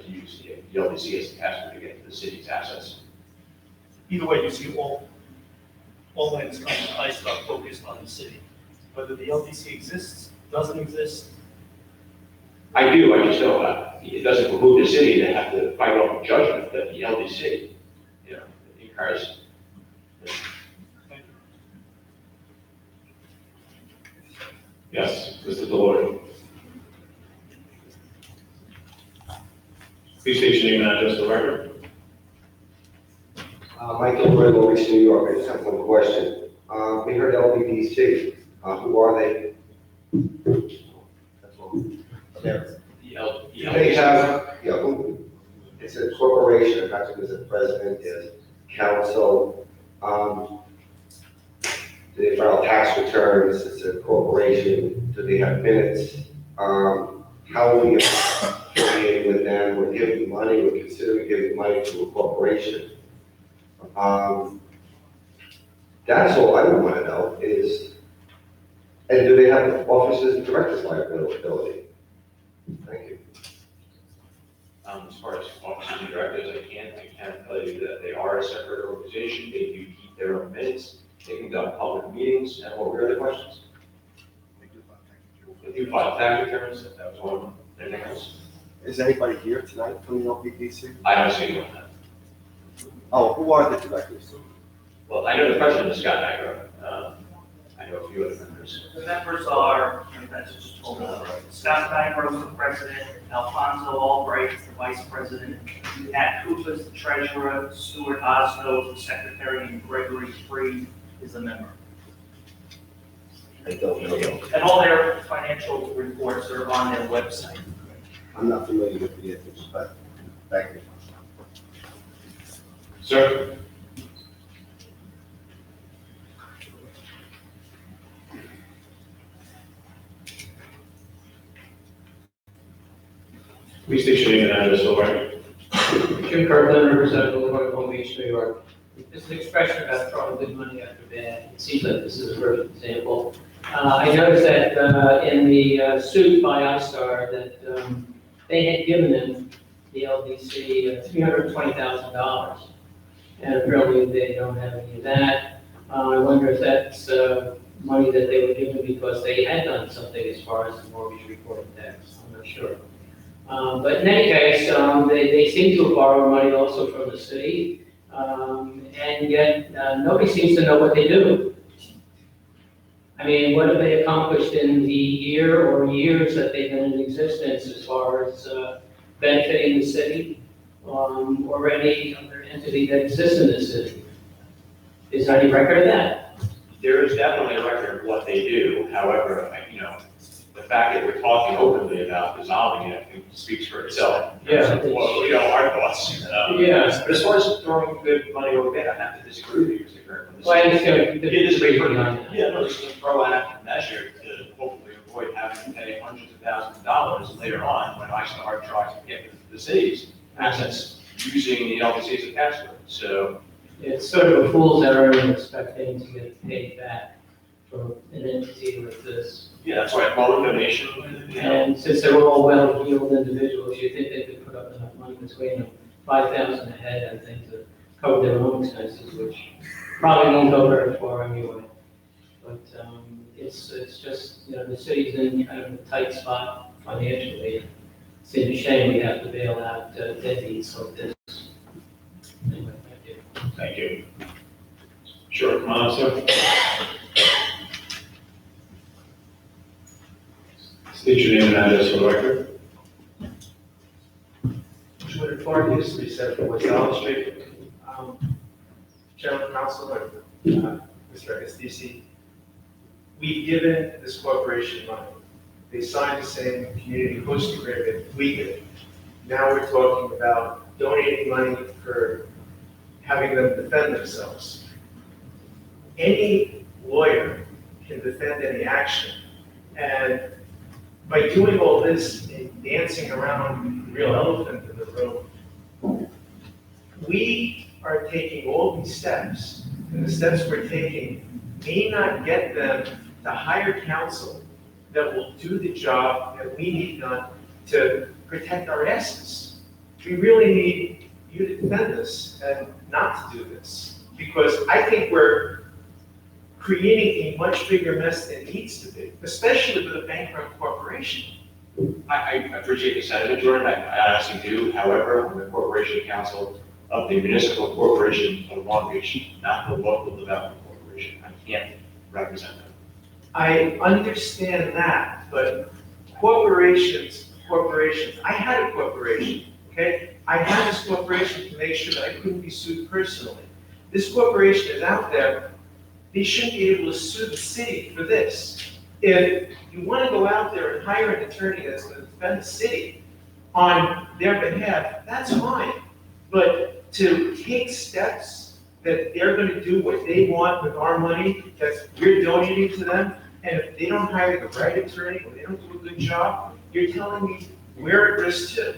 Speaker 6: use the LDC as a casket to get to the city's assets.
Speaker 7: Either way, you see all lands come to iStar focused on the city. Whether the LDC exists, doesn't exist.
Speaker 6: I do, I just don't, it doesn't behoove the city to have to fight off a judgment that the LDC, incurs.
Speaker 3: Yes, Mr. Delory. Please state your name and address for the record.
Speaker 16: Michael Delory, Long Beach, New York. I just have one question. We heard LBDC. Who are they? That's all. They have, it's a corporation, it has to be the president, is council. Do they file tax returns? It's a corporation. Do they have minutes? How are we affiliated with them? We're giving money, we're considering giving money to a corporation. That's all I want to know is, and do they have officers and directors liability? Thank you.
Speaker 6: As far as officers and directors, I can't tell you that they are a separate organization. They do keep their own minutes. They conduct public meetings. And what were the other questions? They do file tax returns. That was one. Anything else?
Speaker 17: Is anybody here tonight from the LPDC?
Speaker 6: I don't see anyone.
Speaker 17: Oh, who are the directors?
Speaker 6: Well, I know the president is Scott Magro. I know a few other members.
Speaker 2: The members are, that's just told, Scott Magro is the president, Alfonso Albright is the vice president, Nat Koopa is the treasurer, Stuart Osno is the secretary, and Gregory Freed is a member.
Speaker 17: I don't know.
Speaker 2: And all their financial reports are on their website.
Speaker 17: I'm not familiar with the ethics, but thank you.
Speaker 3: Sir? Please state your name and address for the record.
Speaker 18: Jim Kirkland, Riverside Boulevard, Long Beach, New York. It's an expression about throwing good money after bad. It seems like this is a perfect example. I noticed that in the suit by iStar that they had given them, the LDC, $320,000. And apparently they don't have any of that. I wonder if that's money that they were given because they had done something as far as the mortgage reporting tax. I'm not sure. But in any case, they seem to have borrowed money also from the city, and yet nobody seems to know what they do. I mean, what have they accomplished in the year or years that they've been in existence as far as benefiting the city, or any other entity that exists in the city? Is there any record of that?
Speaker 6: There is definitely a record of what they do. However, the fact that we're talking openly about dissolving it, I think speaks for itself.
Speaker 18: Yeah.
Speaker 6: Well, our thoughts.
Speaker 18: Yeah.
Speaker 6: But as far as throwing good money over there, I have to disagree with you, Mr. Kirkland.
Speaker 18: Well, I understand.
Speaker 6: Yeah, this is a proactive measure to hopefully avoid having to pay hundreds of thousands of dollars later on when iStar tries to get the city's assets using the LDC as a password. So
Speaker 18: It's sort of a fool's errand in expecting to get paid back from an entity like this.
Speaker 6: yeah, that's why I call it donation.
Speaker 18: And since they're all well-heeled individuals, you think they could put up enough money between them, 5,000 a head, I think, to cover their own expenses, which probably won't go very far anyway. But it's just, the city's in kind of a tight spot financially. It's a shame we have to bail out deadbeats like this. Anyway, thank you.
Speaker 3: Thank you. Sure, come on, sir. State your name and address for the record.
Speaker 19: Twitter Park used to be set for West Allen Street. General Counsel, Mr. Agostisi, we've given this corporation money. They signed the same community host agreement we did. Now we're talking about donating money for having them defend themselves. Any lawyer can defend any action, and by doing all this and dancing around the real elephant in the room, we are taking all these steps, and the steps we're taking may not get them to hire counsel that will do the job that we need done to protect our assets. We really need you to defend us and not to do this, because I think we're creating a much bigger mess than it needs to be, especially with a bankrupt corporation.
Speaker 6: I appreciate the sentiment, Jordan, I honestly do. However, I'm the corporation counsel of the municipal corporation of Long Beach, not the local development corporation. I can't represent them.
Speaker 19: I understand that, but corporations, I had a corporation, okay? I had this corporation to make sure that I couldn't be sued personally. This corporation is out there, they shouldn't be able to sue the city for this. If you want to go out there and hire an attorney that's going to defend the city on their behalf, that's fine. But to take steps that they're going to do what they want with our money, that we're donating to them, and if they don't hire the right attorney or they don't do a good job, you're telling me we're at risk too.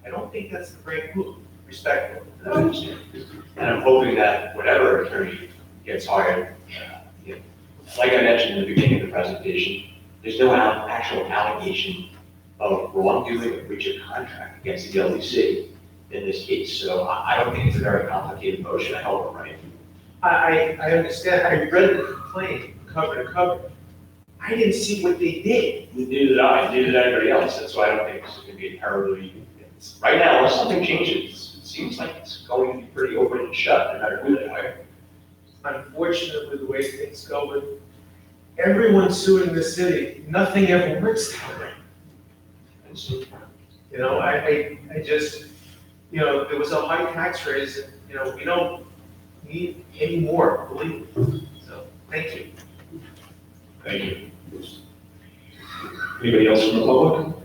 Speaker 19: I don't think that's the right move, respectfully.
Speaker 6: And I'm hoping that whatever attorney gets hired, like I mentioned in the beginning of the presentation, there's no actual allegation of wrongdoing or breach of contract against the LDC in this case. So I don't think it's a very complicated motion. I hope I'm right.
Speaker 19: I understand. I read the complaint cover to cover. I didn't see what they did.
Speaker 6: Neither did I, neither did anybody else. That's why I don't think this is going to be a terribly, right now, unless something changes, it seems like it's going to be pretty open and shut, no matter who they hire.
Speaker 19: Unfortunately, the way things go with everyone suing the city, nothing ever works that way. You know, I just, there was a high tax raise, we don't need any more, believe me. So, thank you.
Speaker 3: Thank you. Anybody else from the public?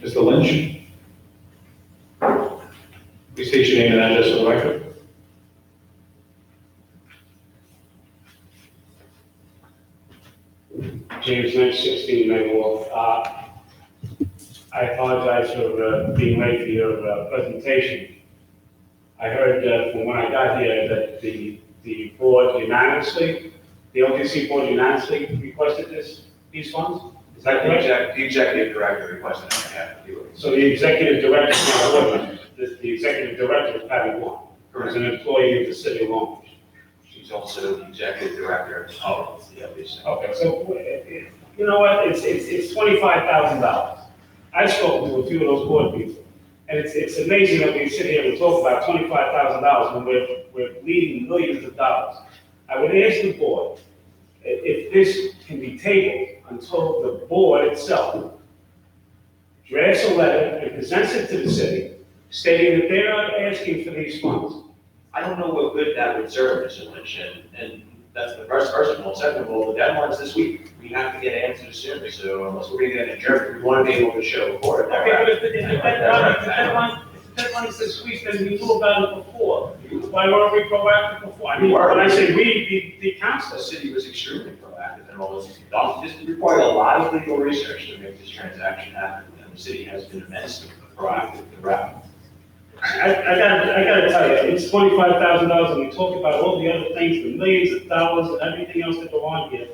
Speaker 3: Mr. Lynch? Please state your name and address for the record.
Speaker 20: James Lynch, 16 Maple Wolf.
Speaker 5: I apologize for being late for your presentation. I heard from when I got here that the board unanimously, the LGC board unanimously requested these funds? Is that correct?
Speaker 6: The executive director requested on behalf of you.
Speaker 5: So the executive director is not a board member. The executive director is Patty Wong, who's an employee of the city of Long Beach.
Speaker 6: She's also the executive director of the LBC.
Speaker 5: Okay, so, you know what, it's $25,000. I've spoken to a few of those board people, and it's amazing that we sit here and talk about $25,000 when we're bleeding millions of dollars. I would ask the board, if this can be tabled until the board itself drafts a letter and presents it to the city, stating that they're not asking for these funds.
Speaker 6: I don't know what good that would serve, Mr. Lynch, and that's the first of all. Second of all, the deadline's this week. We have to get answers soon, so unless we're gonna get adjourned, we want to be able to show the board.
Speaker 5: Okay, but if the deadline is this week, then we knew about it before. Why weren't we proactive before? I mean, when I say we, the council.
Speaker 6: The city was extremely proactive and all this. This required a lot of legal research to make this transaction happen, and the city has been immensely proactive throughout.
Speaker 5: I gotta tell you, it's $25,000, and we talk about all the other things, the millions of dollars and everything else that go on here.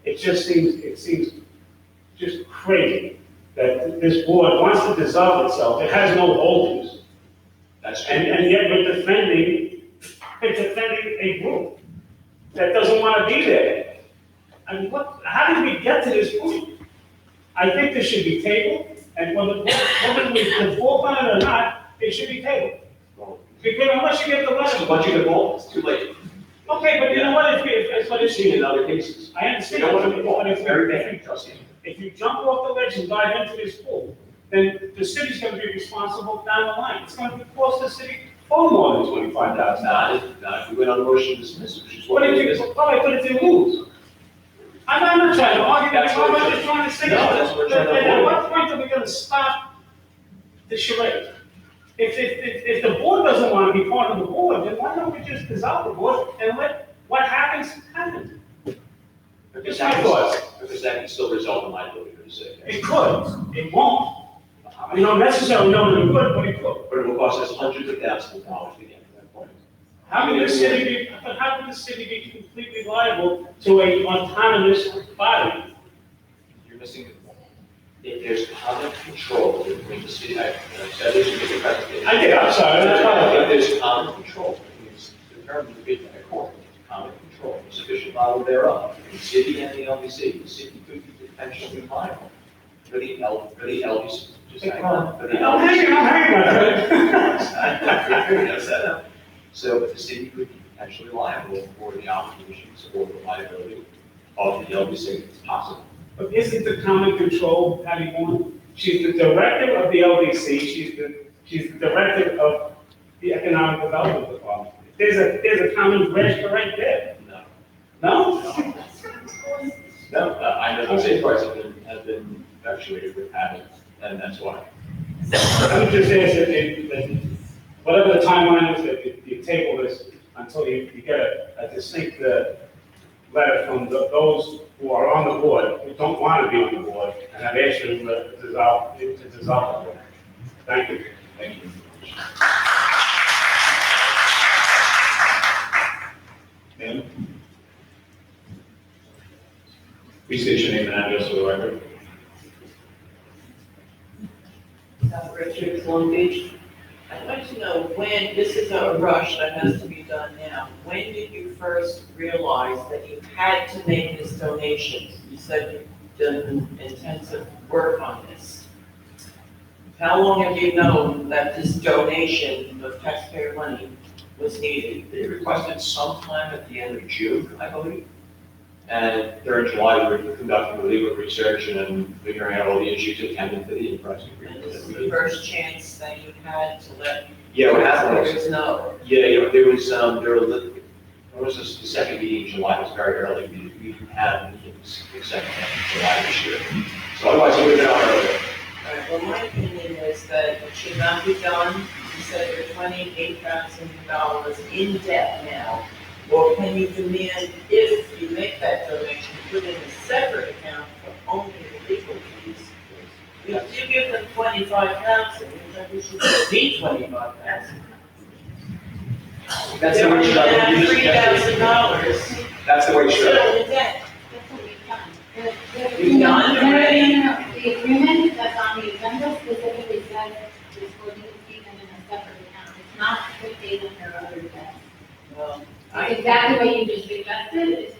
Speaker 5: It seems just crazy that this board wants to dissolve itself. It has no holdings.
Speaker 6: That's true.
Speaker 5: And yet we're defending a group that doesn't want to be there. I mean, how did we get to this point? I think this should be tabled, and whether we can vote on it or not, it should be tabled. Because unless you get the letter.
Speaker 6: So once you get involved, it's too late.
Speaker 5: Okay, but you know what,
Speaker 6: I've seen in other cases.
Speaker 5: I understand.
Speaker 6: You don't want to be involved.
Speaker 5: But
Speaker 6: Very bad, trust me.
Speaker 5: if you jump off the ledge and dive into this pool, then the city's gonna be responsible down the line. It's gonna cost the city far more than $25,000.
Speaker 6: Not if we went on a motion to dismiss, which is what
Speaker 5: But
Speaker 6: it
Speaker 5: if
Speaker 6: is.
Speaker 5: you, but if you lose, I'm not trying to argue,
Speaker 6: That's what
Speaker 5: I'm just trying to say.
Speaker 6: No, that's what we're trying to
Speaker 5: At
Speaker 6: avoid.
Speaker 5: what point are we gonna stop the charade? If the board doesn't want to be part of the board, then why don't we just dissolve the board and let what happens happen?
Speaker 6: Because
Speaker 5: Just my thoughts.
Speaker 6: that can still result in liability for the city.
Speaker 5: It could, it won't. We don't necessarily know that it would, but it could.
Speaker 6: But it will cost us hundreds of thousands of dollars to get to that point.
Speaker 5: How can the city be completely liable to a autonomous body?
Speaker 6: You're missing the point. If there's common control between the city, I said this in the presentation.
Speaker 5: I did, I'm sorry, that's
Speaker 6: If there's common control, it's determined to be by a court, common control, sufficient model thereof. The city and the LBC, the city could be potentially liable for the LBC. Just hang on. For the
Speaker 5: I'm hanging,
Speaker 6: So the city could be potentially liable for the obligations or the liability of the LBC. It's possible.
Speaker 5: But isn't the common control, Patty Wong? She's the director of the LDC, she's the director of the Economic Development Department. There's a common register right there.
Speaker 6: No.
Speaker 5: No?
Speaker 6: No, I know the state price has been effectuated with having, and that's why.
Speaker 5: I would just ask that whatever the timeline is, that you table this until you get a distinct letter from those who are on the board, who don't want to be on the board, and have asked you to dissolve the board. Thank you.
Speaker 6: Thank you.
Speaker 3: Ma'am? Please state your name and address for the record.
Speaker 20: Richards, Long Beach. I'd like to know when, this is a rush that has to be done now. When did you first realize that you had to make this donation? You said you've done intensive work on this. How long have you known that this donation of taxpayer money was needed?
Speaker 6: They requested sometime at the end of June, I believe. And during July, we were conducting the legal research and figuring out all the issues attendant to the enterprise agreement.
Speaker 20: This is the first chance that you had to let
Speaker 6: Yeah, what happened was.
Speaker 20: taxpayers know.
Speaker 6: Yeah, there was this, the second meeting in July, it was very early, we had meetings the second half of July this year. So otherwise, it would have been on earlier.
Speaker 20: All right, well, my opinion is that it should not be done. You said you're $28,000 in debt now. Or can you demand, if you make that donation, put in a separate account for only the legal fees? If you give them 25,000, then we should need 25,000.
Speaker 6: That's
Speaker 20: They're
Speaker 6: the way
Speaker 20: only
Speaker 6: it
Speaker 20: gonna have
Speaker 6: should
Speaker 20: $3,000.
Speaker 6: That's the way it should
Speaker 20: Still in debt. You done already?
Speaker 21: The agreement that's on the agenda specifically says it's for you to keep them in a separate account. It's not to pay them their other debts.
Speaker 20: Well,
Speaker 21: It's exactly what you just suggested.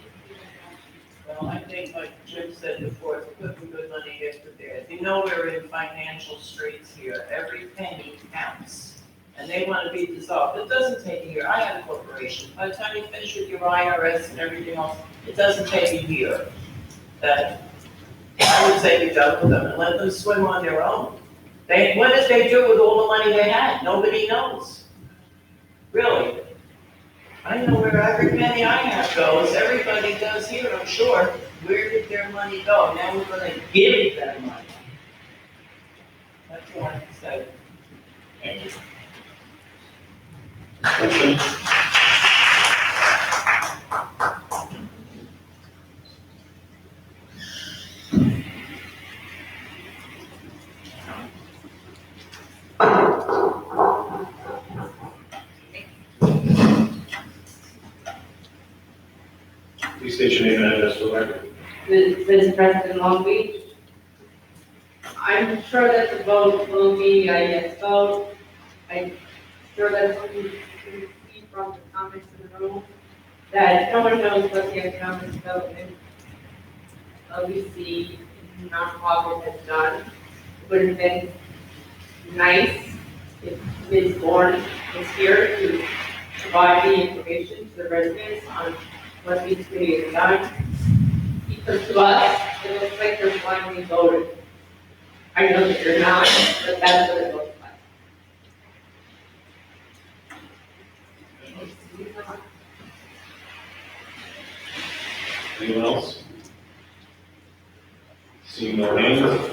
Speaker 20: Well, I think like Jim said before, it's putting good money after bad. You know we're in financial straits here. Every penny counts. And they want to be dissolved. It doesn't take a year. I have a corporation. By the time you finish with your IRS and everything else, it doesn't take a year. That I would say be done with them and let them swim on their own. What did they do with all the money they had? Nobody knows. Really. I know where every penny I have goes. Everybody does here, I'm sure. Where did their money go? Now we're gonna give them money. That's all I have to say.
Speaker 6: Thank you.
Speaker 3: Please state your name and address for the record.
Speaker 22: Vice President Long Beach. I'm sure that the vote will be a yes vote. I'm sure that you can see from the comments in the room that no one knows what the economic development LBC nonprofit has done. It would have been nice if Ms. Bourne was here to provide the information to the residents on what this committee has done. Because to us, it looks like you're blindly voting. I know that you're not, but that's what it looks like.
Speaker 3: Anyone else? Seeing no hands?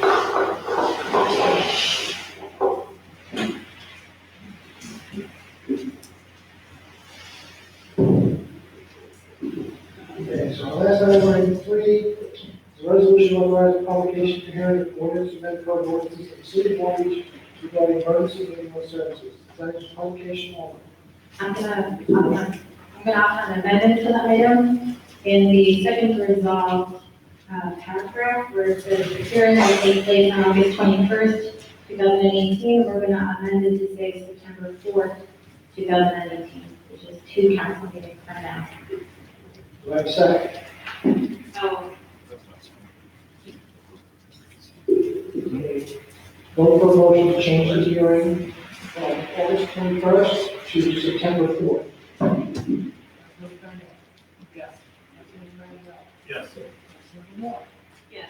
Speaker 1: Okay, so last item, item 3, is a resolution authorizing publication to hearing of ordinance amendment code ordinances of the city of Long Beach regarding emergency legal services. That is publication only.
Speaker 21: I'm gonna offer an amendment to the item in the second resolved paragraph where it says the hearing will take place on August 21st, 2018. We're gonna amend it to say September 4th, 2018, which is 2 council meetings from now.
Speaker 1: Do I have a second?
Speaker 21: So,
Speaker 1: Vote for a motion to change the hearing from August 21st to September 4th.
Speaker 22: Yes.
Speaker 7: Yes.
Speaker 22: Yes.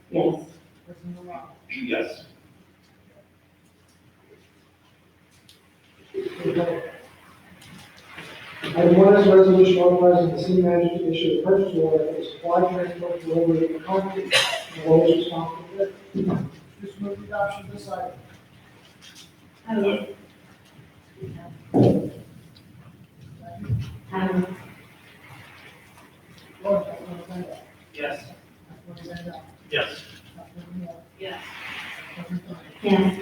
Speaker 21: yes.
Speaker 3: Yes.
Speaker 1: Item 1 is a resolution authorizing the city manager to issue a purchase order for the supply transport delivery of concrete and the lowest responsible bidder. Just move the adoption of this item.
Speaker 7: Yes. Yes.
Speaker 22: Yes.
Speaker 21: Yes.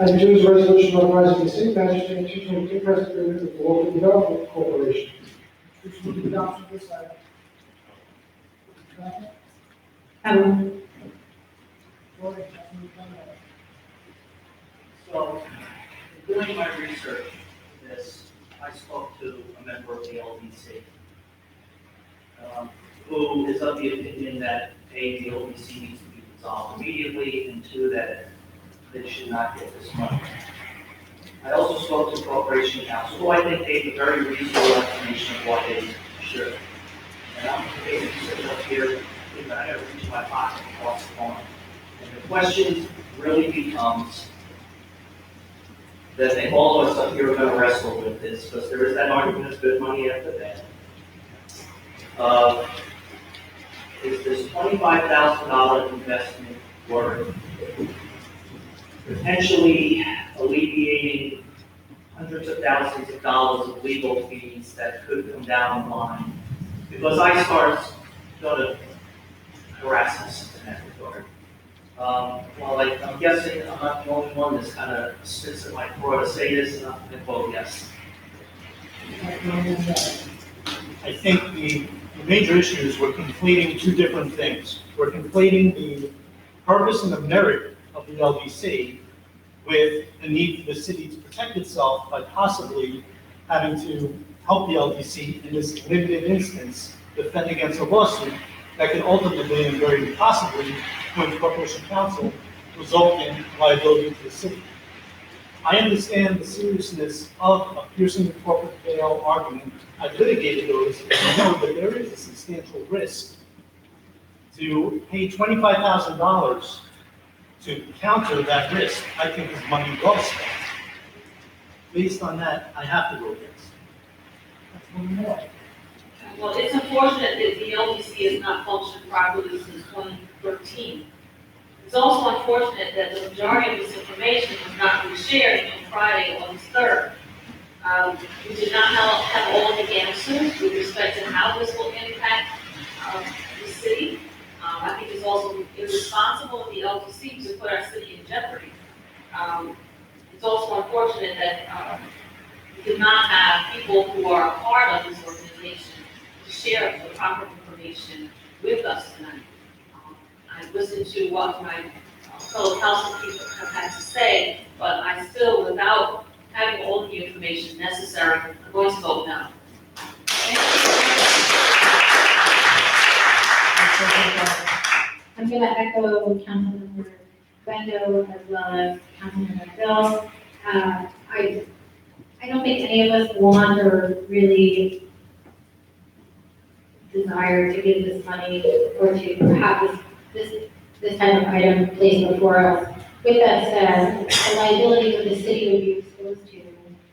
Speaker 1: Item 2 is a resolution authorizing the city manager to enter into an interest agreement with the local development corporation. Just move the adoption of this item.
Speaker 2: So, in doing my research for this, I spoke to a member of the LDC, who is of the opinion that A, the LDC needs to be dissolved immediately, and 2, that they should not get this money. I also spoke to Corporation Counsel, who I think gave a very reasonable explanation of why they should. And I'm basically sitting up here, thinking I gotta reach my pocket across the phone. And the question really becomes, that they all of us up here are gonna wrestle with this, because there is that argument of good money after that. Is this $25,000 investment worth potentially alleviating hundreds of thousands of dollars of legal fees that could come down the line? Because iStar's gonna harass us in that regard. Well, I'm guessing I'm not the only one that's kind of spits at my throat to say this, and I'm going to vote yes.
Speaker 7: I think the major issue is we're conflating two different things. We're conflating the purpose and the merit of the LDC with the need for the city to protect itself by possibly having to help the LDC in this limited instance defend against a lawsuit that could ultimately and very possibly, when Corporation Counsel, result in liability to the city. I understand the seriousness of a piercing the corporate veil argument. I've litigated those, and I know that there is a substantial risk to pay $25,000 to counter that risk. I think is money well spent. Based on that, I have to vote yes. That's one more.
Speaker 4: Well, it's unfortunate that the LDC has not functioned properly since 2013. It's also unfortunate that the majority of this information was not reshared on Friday, August 3rd. We did not have all of the answers with respect to how this will impact the city. I think it's also irresponsible of the LDC to put our city in jeopardy. It's also unfortunate that we did not have people who are a part of this organization to share the proper information with us tonight. I listened to what my fellow council people have had to say, but I still, without having all the information necessary, I'm going to vote no.
Speaker 21: I'm going to echo Councilmember Bendo as well as Councilmember Bill. I don't think any of us want or really desire to give this money or to have this type of item placed before us. With that said, the liability that the city would be exposed to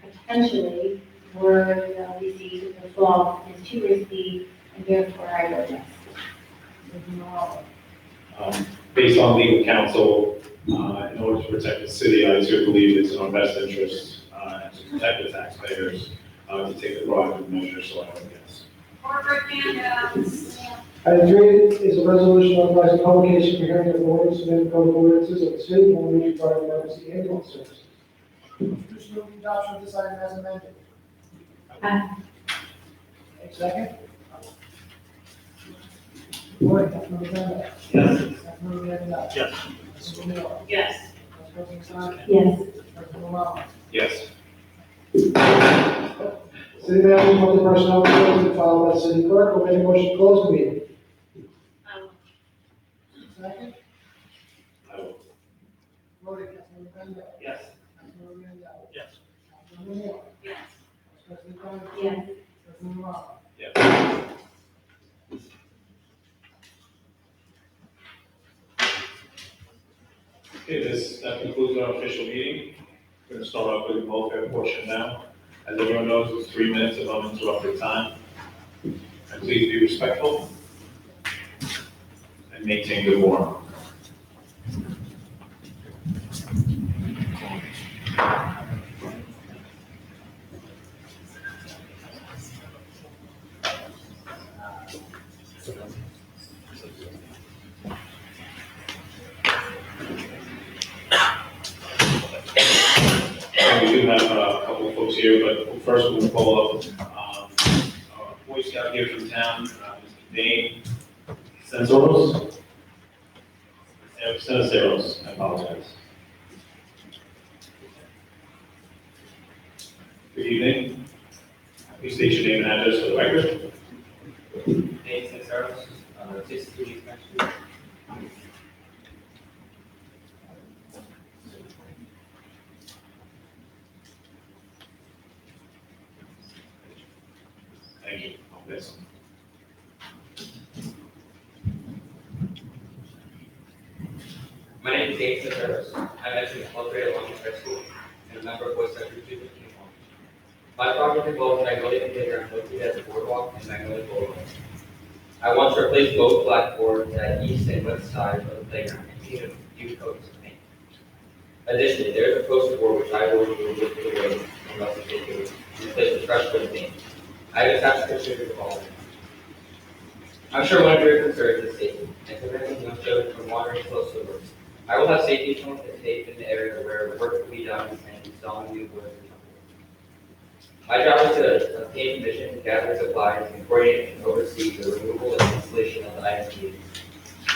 Speaker 21: potentially were the LDC to default is too risky, and therefore I vote yes.
Speaker 3: Based on legal counsel, in order to protect the city, I too believe it's in our best interest and to protect the taxpayers to take the proactive measures, so I vote yes.
Speaker 1: Item 3 is a resolution authorizing publication for hearing of ordinance and code of ordinances of the city of Long Beach regarding emergency ambulance services. Introduce the adoption of this item as amended. Second. Voting, Councilmember Bendo.
Speaker 7: Yes.
Speaker 1: Councilmember Bendo.
Speaker 7: Yes.
Speaker 1: Councilmember Miller.
Speaker 4: Yes.
Speaker 1: Council President Sonic.
Speaker 21: Yes.
Speaker 1: Councilmember Ramos.
Speaker 3: Yes.
Speaker 1: City manager, public personnel, and followed by the city clerk, will make a motion to close the meeting. Second.
Speaker 3: I will.
Speaker 1: Voting, Councilmember Bendo.
Speaker 7: Yes.
Speaker 1: Councilmember Bendo.
Speaker 7: Yes.
Speaker 1: Councilmember Miller.
Speaker 4: Yes.
Speaker 1: Council President Sonic.
Speaker 21: Yes.
Speaker 1: Councilmember Ramos.
Speaker 3: Yes. Okay, that concludes our official meeting. We're going to start off with the welfare portion now. As everyone knows, it's 3 minutes of uninterrupted time. And please be respectful and maintain good decorum. We do have a couple of folks here, but first we'll follow up our Boy Scout here from town, Mr. Dane Sensoros. Sensoros, I apologize. Good evening. Please state your name and address for the record.
Speaker 9: Dane Sensoros, 62 East Main Street.
Speaker 3: Thank you. Yes.
Speaker 9: My name is Dane Sensoros. I'm actually a 12th grade at Long Beach High School and a member of Boy Scout Troop 215. My project involves Magnolia Playground located at the boardwalk and Magnolia Boulevard. I want to replace both blackboards at east and west side of the playground and paint a few coats of paint. Additionally, there is a poster board which I will remove with the way unless it's taken and replace with fresh coat of paint. I have attached pictures of all of them. I'm sure one of your concerns is safety, and preventing young children from wandering close to work. I will have safety cones and tape in the area where work will be done and installing new boilers. My job is to obtain permission, gather supplies, and coordinate and oversee the removal and installation of the items needed.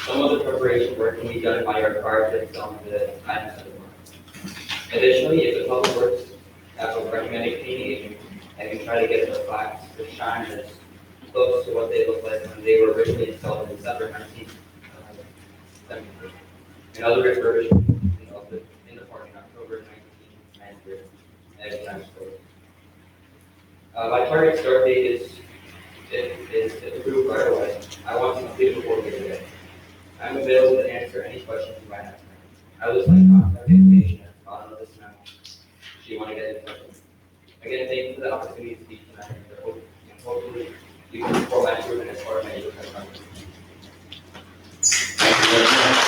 Speaker 9: Some of the preparation work can be done by our prior to installing the items of the work. Additionally, if the public works have a recommended cleaning agent, I can try to get the plaques to shine as close to what they look like when they were originally installed in December 1970. And other refurbishment in the park in October 1993 at Times Square. My target start date is if approved right away. I want to complete it before we get today. I'm available to answer any questions you might have. I will list my contact information at the bottom of this memo. If you want to get in touch with me. Again, thank you for the opportunity to speak tonight. And hopefully you can support my improvement as part of my youth project.
Speaker 3: Thank you very much.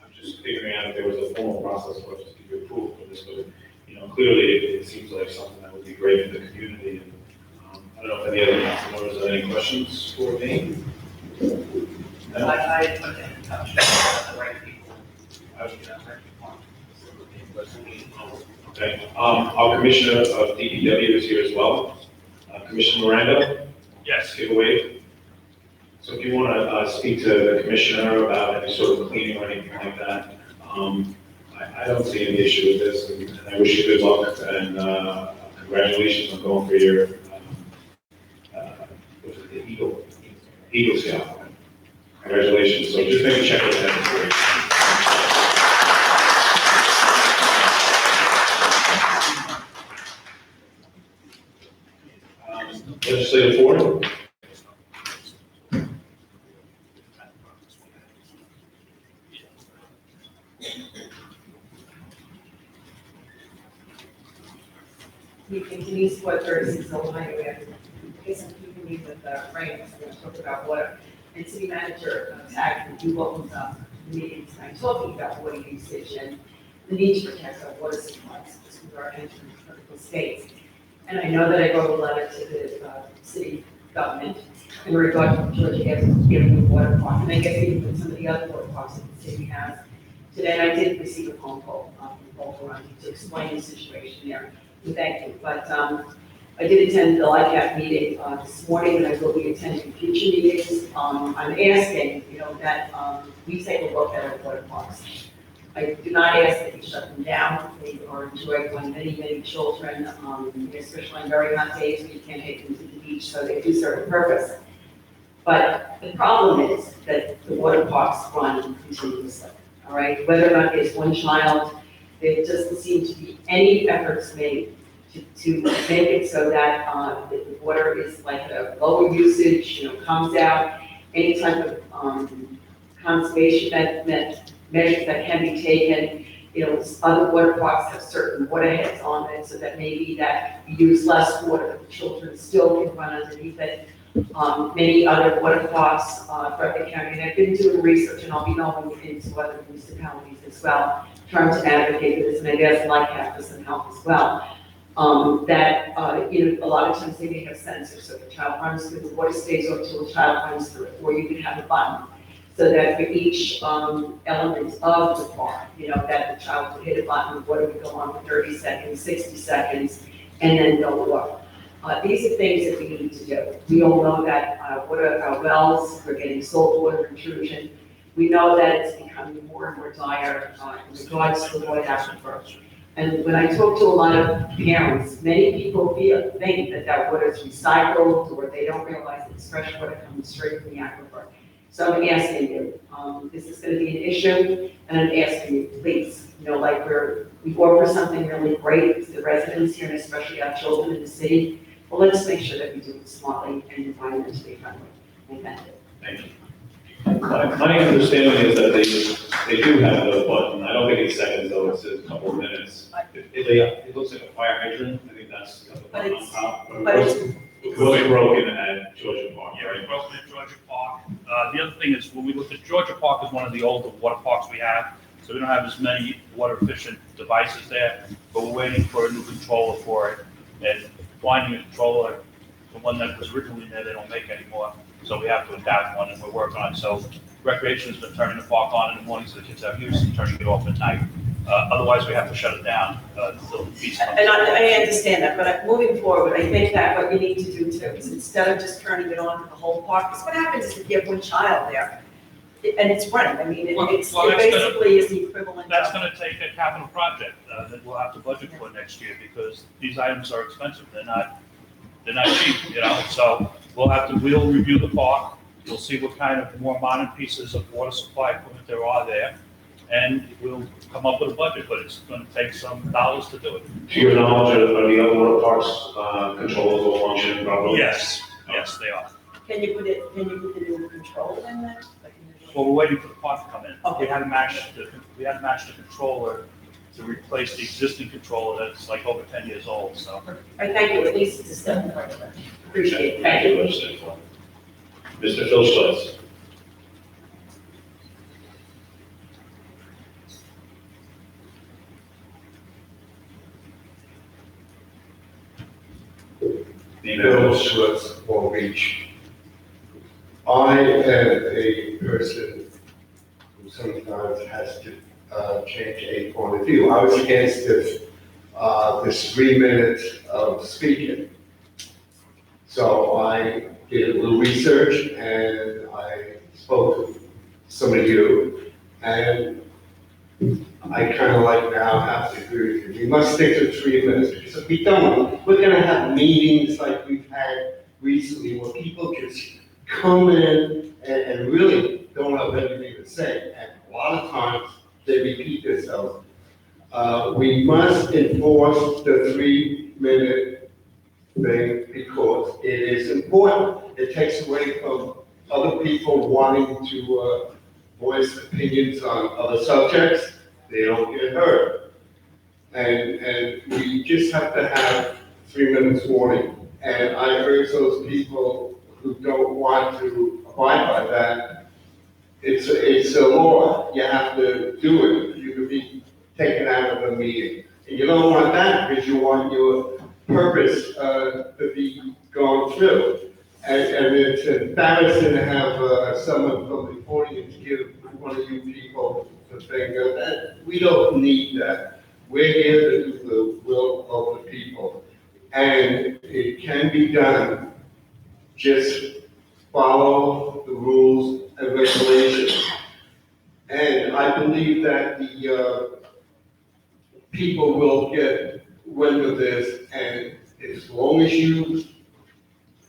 Speaker 3: I'm just figuring out if there was a formal process for us to give you approval for this, but, clearly it seems like something that would be great for the community. And I don't know if any other council members have any questions for me? No?
Speaker 2: I put in touch with the right people.
Speaker 3: Okay, our Commissioner of DPW is here as well. Commissioner Miranda?
Speaker 7: Yes.
Speaker 3: Give a wave. So if you want to speak to the Commissioner about any sort of cleaning or anything like that, I don't see any issue with this, and I wish you good luck, and congratulations on going for your, was it the Eagle Scout? Congratulations, so just maybe check with that before you. Legislative Ford?
Speaker 12: We continue to support 3601 highway. Okay, some people need with rain, so we're going to talk about water. And city manager tagged you opened up the meeting tonight talking about water usage and the need to protect our water supplies because we are entering critical states. And I know that I wrote a letter to the city government in regard to Georgia Avenue water park, and I guess even some of the other water parks that the city has. Today I did receive a phone call from Paul Ferrandi to explain the situation there. Thank you, but I did attend the LICAP meeting this morning, and I will be attending future meetings. I'm asking, that we take a look at our water parks. I do not ask that you shut them down. They are enjoyed by many, many children, especially on very hot days when you can't take them to the beach, so they do serve a purpose. But the problem is that the water parks run continuously, all right? Whether or not there's one child, there doesn't seem to be any efforts made to make it so that the water is like a lower usage, comes out, any type of conservation measures that can be taken. Other water parks have certain water heads on it, so that maybe that you use less water, but the children still can run underneath it. Many other water parks throughout the county, and I've been doing research, and I'll be going into other municipalities as well, trying to advocate for this, and I guess LICAP for some help as well. A lot of times they may have sensors, so if a child runs through, the water stays up till the child runs through it, or you could have a button, so that for each element of the park, that the child would hit a button, the water would go on for 30 seconds, 60 seconds, and then go off. These are things that we need to do. We all know that our wells, we're getting saltwater intrusion. We know that it's becoming more and more dire in regards to the water aquifer. And when I talk to a lot of parents, many people think that water is recycled, or they don't realize that it's fresh water coming straight from the aquifer. So I'm asking you, is this going to be an issue? And I'm asking you, please, we offer something really great to the residents here, and especially our children in the city. Well, let's make sure that we do it smartly and environmentally friendly. And thank you.
Speaker 3: Thank you. My understanding is that they do have the button. I don't think it's seconds though, it's a couple of minutes. It looks like a fire hydrant, I think that's got the button on top. But it was broken at Georgia Park,
Speaker 7: Yeah,
Speaker 3: right?
Speaker 7: we broke it at Georgia Park. The other thing is, when we looked at Georgia Park, is one of the older water parks we have.
Speaker 10: so we don't have as many water efficient devices there, but we're waiting for a new controller for it. And finding a controller, the one that was originally there, they don't make anymore, so we have to adapt one, and we're working on it. So recreation has been turning the park on in the morning so the kids have use and turning it off at night. Otherwise, we have to shut it down until the piece comes.
Speaker 12: And I understand that, but moving forward, I think that what you need to do too is instead of just turning it on for the whole park, because what happens if you have one child there? And it's running, I mean, it
Speaker 10: That's
Speaker 12: basically is the equivalent
Speaker 10: That's
Speaker 12: of.
Speaker 10: gonna take a capital project that we'll have to budget for next year, because these items are expensive, they're not cheap, so we'll review the park, we'll see what kind of more modern pieces of water supply equipment there are there, and we'll come up with a budget, but it's gonna take some dollars to do it.
Speaker 11: Do you know how the other water parks controls will function properly?
Speaker 10: Yes, they are.
Speaker 12: Can you put the new control in there?
Speaker 10: Well, we're waiting for the part to come in. We had to match the controller to replace the existing controller that's like over 10 years old, so.
Speaker 12: All right, thank you, at least it's a step forward. Appreciate it, thank you.
Speaker 11: Mr. Phil Schultz.
Speaker 15: Bill Schwartz, Long Beach. I am a person who sometimes has to change a point of view. I was against this 3 minutes of speaking. So I did a little research and I spoke to some of you, and I kind of like now have to agree with you. We must stick to 3 minutes, because if we don't, we're gonna have meetings like we've had recently where people just come in and really don't have anything to say. And a lot of times they repeat themselves. We must enforce the 3 minute thing because it is important. It takes away from other people wanting to voice opinions on other subjects. They don't get heard. And we just have to have 3 minutes warning. And I urge those people who don't want to abide by that, it's a law. You have to do it. You could be taken out of the meeting. And you don't want that because you want your purpose to be gone through. And it's embarrassing to have someone from the podium to give one of you people the thing that we don't need that. We're here to do the will of the people. And it can be done. Just follow the rules and regulations. And I believe that the people will get wind of this, and as long as you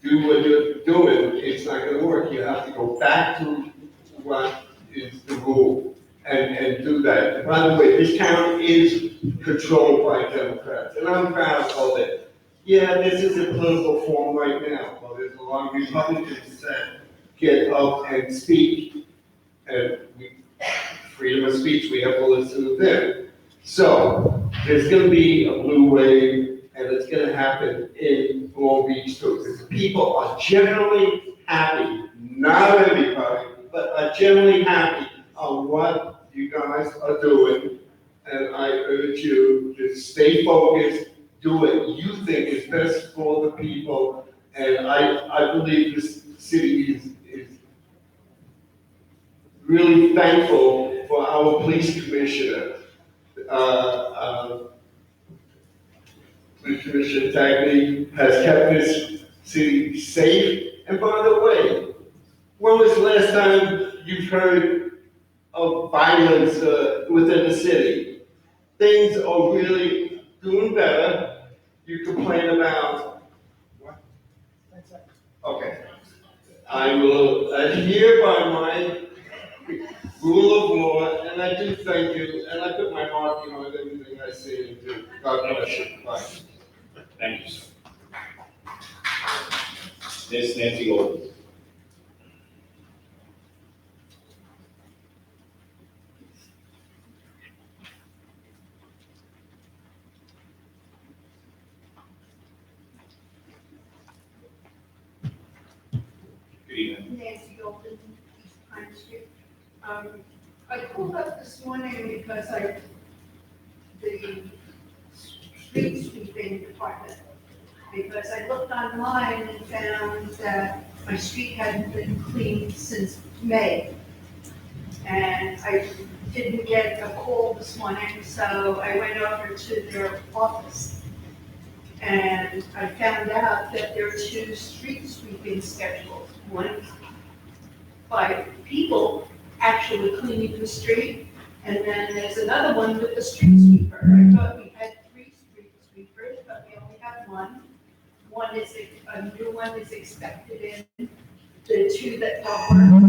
Speaker 15: do what you're doing, it's not gonna work. You have to go back to what is the rule and do that. By the way, this town is controlled by Democrats, and I'm proud of it. Yeah, this is a political forum right now, but there's a lot of Republicans that get up and speak, and freedom of speech, we have to listen to them. So, there's gonna be a blue wave, and it's gonna happen in Long Beach too, because people are generally happy, not everybody, but are generally happy on what you guys are doing, and I urge you to stay focused, do what you think is best for the people, and I believe this city is really thankful for our police commissioner. Police Commissioner Tagley has kept this city safe, and by the way, when was the last time you've heard of violence within the city? Things are really doing better. You complain about what? Okay. I will adhere by my rule of law, and I do thank you, and I put my mark on everything I say and do. God bless you. Bye.
Speaker 11: Thank you, sir. Ms. Nancy Golden. Good evening.
Speaker 23: Nancy Golden, Pine Street.
Speaker 8: I pulled up this morning because the street sweeping department, because I looked online and found that my street hadn't been cleaned since May. And I didn't get a call this morning, so I went over to their office. And I found out that there are 2 street sweeping schedules. One by people actually cleaning the street, and then there's another one with the street sweeper. I thought we had 3 street sweepers, but we only have one. A new one is expected in. The 2 that don't work for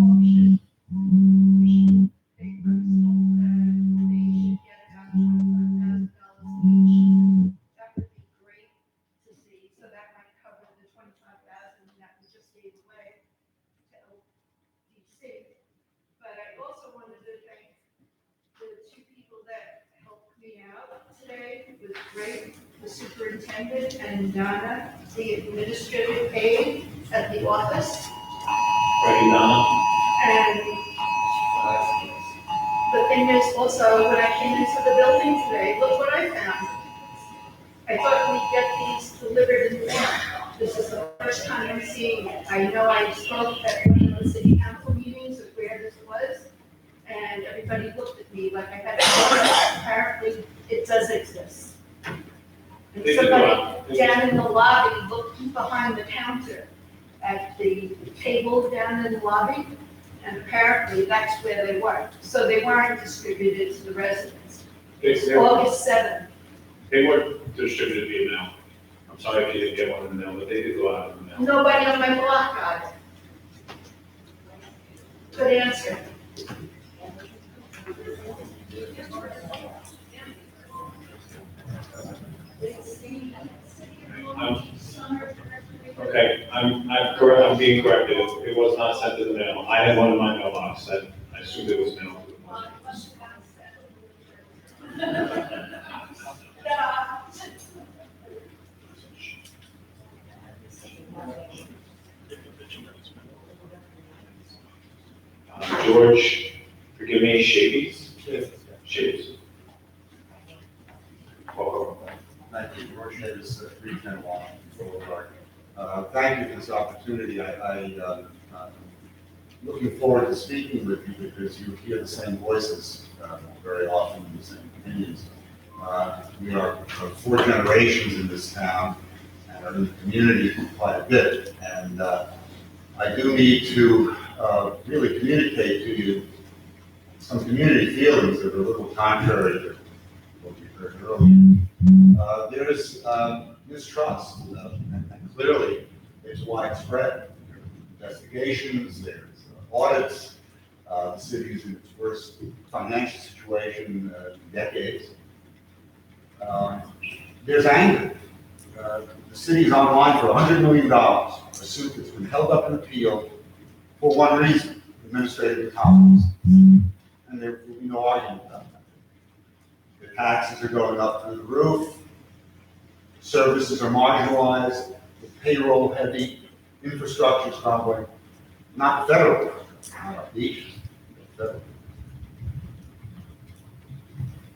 Speaker 8: auction. They were told that they should get about $25,000 each. That would be great to see, so that might cover the $25,000 that we just gave away to LDC. But I also wanted to thank the 2 people that helped me out today. It was great, the superintendent and Donna, the administrative aide at the office.
Speaker 11: Right, Donna?
Speaker 8: And the thing is also, when I came into the building today, look what I found. I thought we'd get these delivered in the mail. This is the first time I'm seeing it. I know I spoke at one of the city council meetings of where this was, and everybody looked at me like I had to. Apparently, it does exist. And somebody down in the lobby looked behind the counter at the table down in the lobby, and apparently that's where they were. So they weren't distributed to the residents. August 7th.
Speaker 11: They were distributed via mail. I'm sorry if you didn't get one in the mail, but they did go out in the mail.
Speaker 8: Nobody on my block got it. Good answer.
Speaker 11: Okay, I'm correct, I'm being corrected. It was not sent to the mail. I had one in my mailbox. I assumed it was mailed. George, forgive me, Shavies? Shavies. Welcome.
Speaker 13: Thank you, George Davis, 310 Washington Boulevard. Thank you for this opportunity. I'm looking forward to speaking with you because you hear the same voices very often, the same opinions. We are 4 generations in this town and are in the community quite a bit. And I do need to really communicate to you some community feelings that are a little contrary to what we heard earlier. There is mistrust, and clearly it's widespread. There are investigations, there's audits. The city is in its worst financial situation in decades. There's anger. The city is online for $100 million, a suit that's been held up in appeal for one reason: administrative incompetence. And there will be no argument about that. The taxes are going up through the roof. Services are marginalized. The payroll heavy. Infrastructure is crumbling. Not the federal, not our beaches, the federal.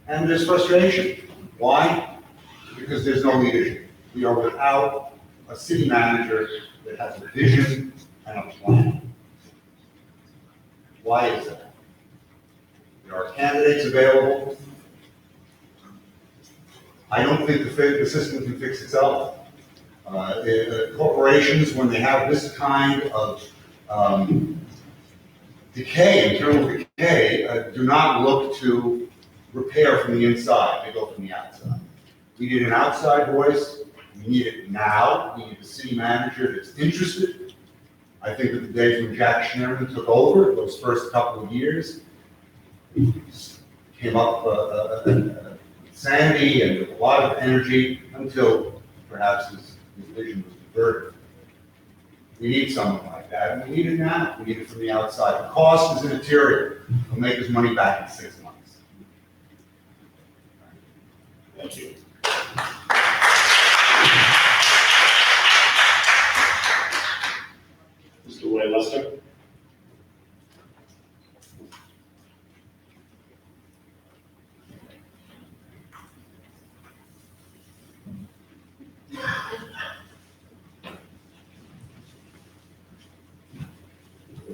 Speaker 13: And there's frustration. Why? Because there's no leadership. We are without a city manager that has a vision and a plan. Why is that? There are candidates available. I don't think the system can fix itself. Corporations, when they have this kind of decay, internal decay, do not look to repair from the inside. They go from the outside. We need an outside voice. We need it now. We need a city manager that's interested. I think that the days when Jack Schneerman took over, those first couple of years, he came up sandy and with a lot of energy until perhaps his vision was diverted. We need someone like that, and we need it now. We need it from the outside. The cost is immaterial. He'll make his money back in 6 months.
Speaker 11: Thank you. Mr. Way Lester?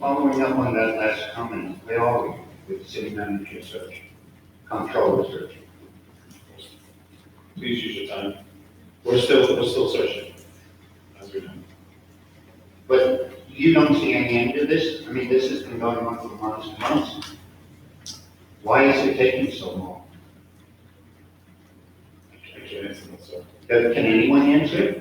Speaker 14: Following up on that last comment, where are we with city manager search, controller search?
Speaker 11: Please use your time. We're still searching, as we know.
Speaker 14: But you don't see any end to this? I mean, this has been going on for months and months. Why is it taking so long?
Speaker 11: I can't answer that, sir.
Speaker 14: Can anyone answer it?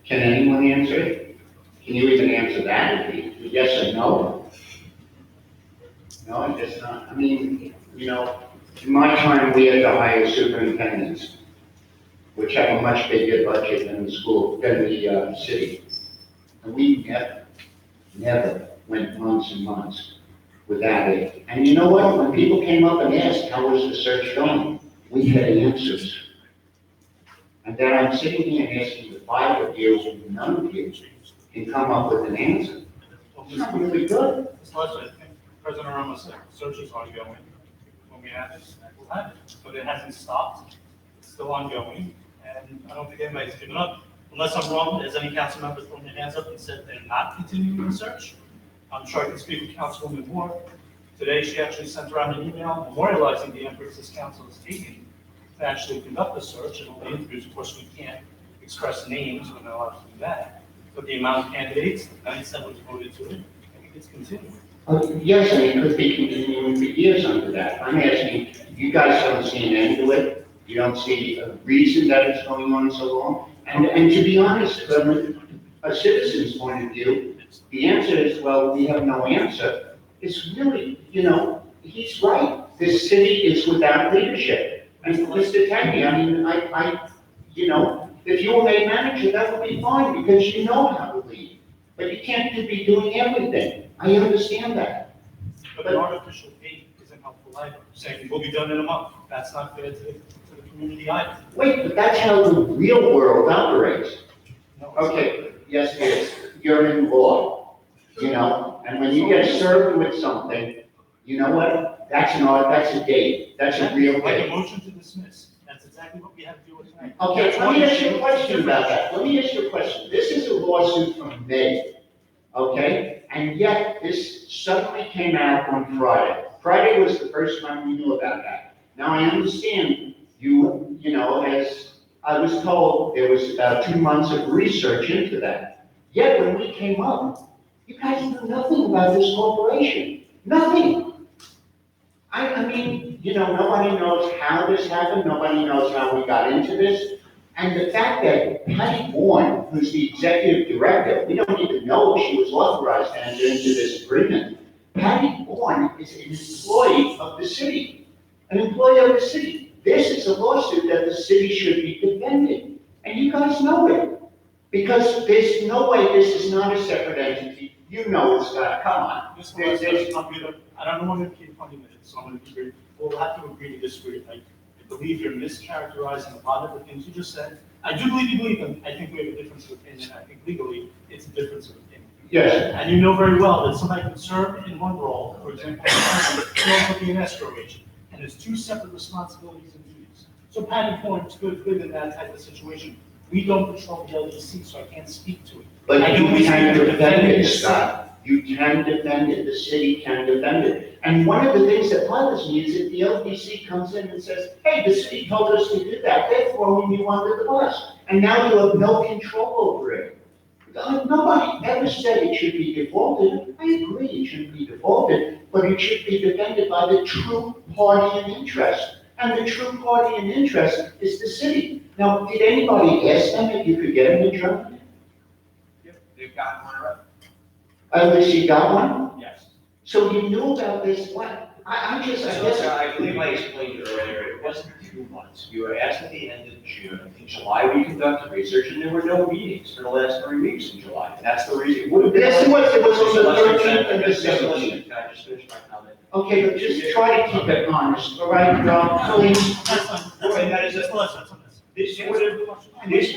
Speaker 14: Can anyone answer it? Can you even answer that? Yes or no? No, I guess not. I mean, you know, in my time, we had to hire superintendents, which have a much bigger budget than the school, than the city. And we never went months and months without it. And you know what? When people came up and asked, how was the search going? We had answers. And then I'm sitting here asking the 5 of you, and none of you can come up with an answer. It's not really good.
Speaker 7: Mr. Lester, I think President Ramos said, search is ongoing. When we have it, we'll have it. But it hasn't stopped. It's still ongoing. And I don't think anybody's given up. Unless I'm wrong, has any council member thrown their hands up and said they're not continuing the search? I'm sure I can speak with Councilwoman Moore. Today, she actually sent around an email memorializing the efforts this council is taking to actually conduct the search and all the interviews. Of course, we can't express names, we're not allowed to do that. But the amount of candidates, 97 was voted to it, I think it's continuing.
Speaker 14: Yes, and it could be continuing for years under that. I'm asking, you guys don't see an end to it? You don't see a reason that it's going on so long? And to be honest, from a citizen's point of view, the answer is, well, we have no answer. It's really, you know, he's right. This city is without leadership. And Mr. Tangy, I mean, you know, if you were made manager, that would be fine because you know how to lead. But you can't be doing everything. I understand that.
Speaker 7: But the artificial date isn't helpful either. Saying we'll be done in a month. That's not fair to the community either.
Speaker 14: Wait, but that's how the real world operates. Okay, yes, it is. You're in law, you know, and when you get served with something, you know what? That's a date. That's a real
Speaker 7: Like a
Speaker 14: date.
Speaker 7: motion to dismiss. That's exactly what we have to do with tonight.
Speaker 14: Okay, let me ask you a question about that. Let me ask you a question. This is a lawsuit from May, okay? And yet, this suddenly came out on Friday. Friday was the first time we knew about that. Now, I understand you know, as I was told, there was about 2 months of research into that. Yet, when we came up, you guys knew nothing about this corporation. Nothing. I mean, you know, nobody knows how this happened. Nobody knows how we got into this. And the fact that Patty Bourne, who's the executive director, we don't even know if she was authorized to enter into this agreement. Patty Bourne is an employee of the city, an employee of the city. This is a lawsuit that the city should be defending, and you guys know it. Because there's no way this is not a separate entity. You know it's not, come on.
Speaker 7: I don't want to keep 20 minutes, so I'm going to be brief. We'll have to agree to disagree. I believe you're mischaracterizing a lot of the things you just said. I do believe you believe them. I think we have a difference of opinion. I think legally, it's a difference of opinion.
Speaker 14: Yes.
Speaker 7: And you know very well that somebody can serve in one role, for example, can also be an escrow agent. And there's 2 separate responsibilities and duties. So Patty Bourne is good in that type of situation. We don't control the LGC, so I can't speak to it.
Speaker 14: But
Speaker 7: I
Speaker 14: you
Speaker 7: can only
Speaker 14: can
Speaker 7: speak to
Speaker 14: defend it,
Speaker 7: the
Speaker 14: Scott. You can defend it, the city can defend it. And one of the things that bothers me is if the LDC comes in and says, hey, the city told us to do that, they're throwing you under the bus. And now you have no control over it. Nobody ever said it should be defaulted. I agree it shouldn't be defaulted, but it should be defended by the true party in interest. And the true party in interest is the city. Now, did anybody ask them if you could get an attorney?
Speaker 6: They've gotten one already.
Speaker 14: At least you got one?
Speaker 6: Yes.
Speaker 14: So you knew about this, what? I guess.
Speaker 6: So I believe I explained it earlier, it wasn't 2 months. You were asked at the end of June. In July, we conducted research, and there were no meetings for the last 3 weeks in July. And that's the reason. It would have been.
Speaker 14: Yes, it was on the 13th and the
Speaker 6: Just
Speaker 14: 17th.
Speaker 6: Can I just finish my comment?
Speaker 14: Okay, but just try to keep it honest, all right, Rob, please?
Speaker 6: Okay, that is this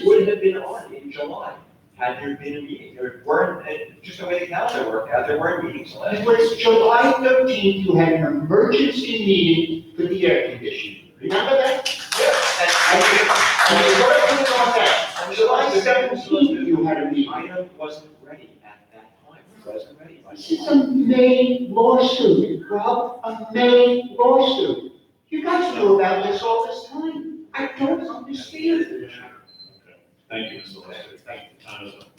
Speaker 6: would have been on in July, had there been a meeting. There weren't, just the way the calendar worked out, there weren't meetings last.
Speaker 14: It was July 13th, you had an emergency meeting for the air conditioning. Remember that?
Speaker 6: Yeah.
Speaker 14: And you were putting on that. On July 17th, you had a meeting.
Speaker 6: Item wasn't ready at that time, it wasn't ready.
Speaker 14: This is a May lawsuit, Rob, a May lawsuit. You guys knew about this all this time. I don't understand.
Speaker 11: Thank you, Mr. Lester. Thank you. Time is up.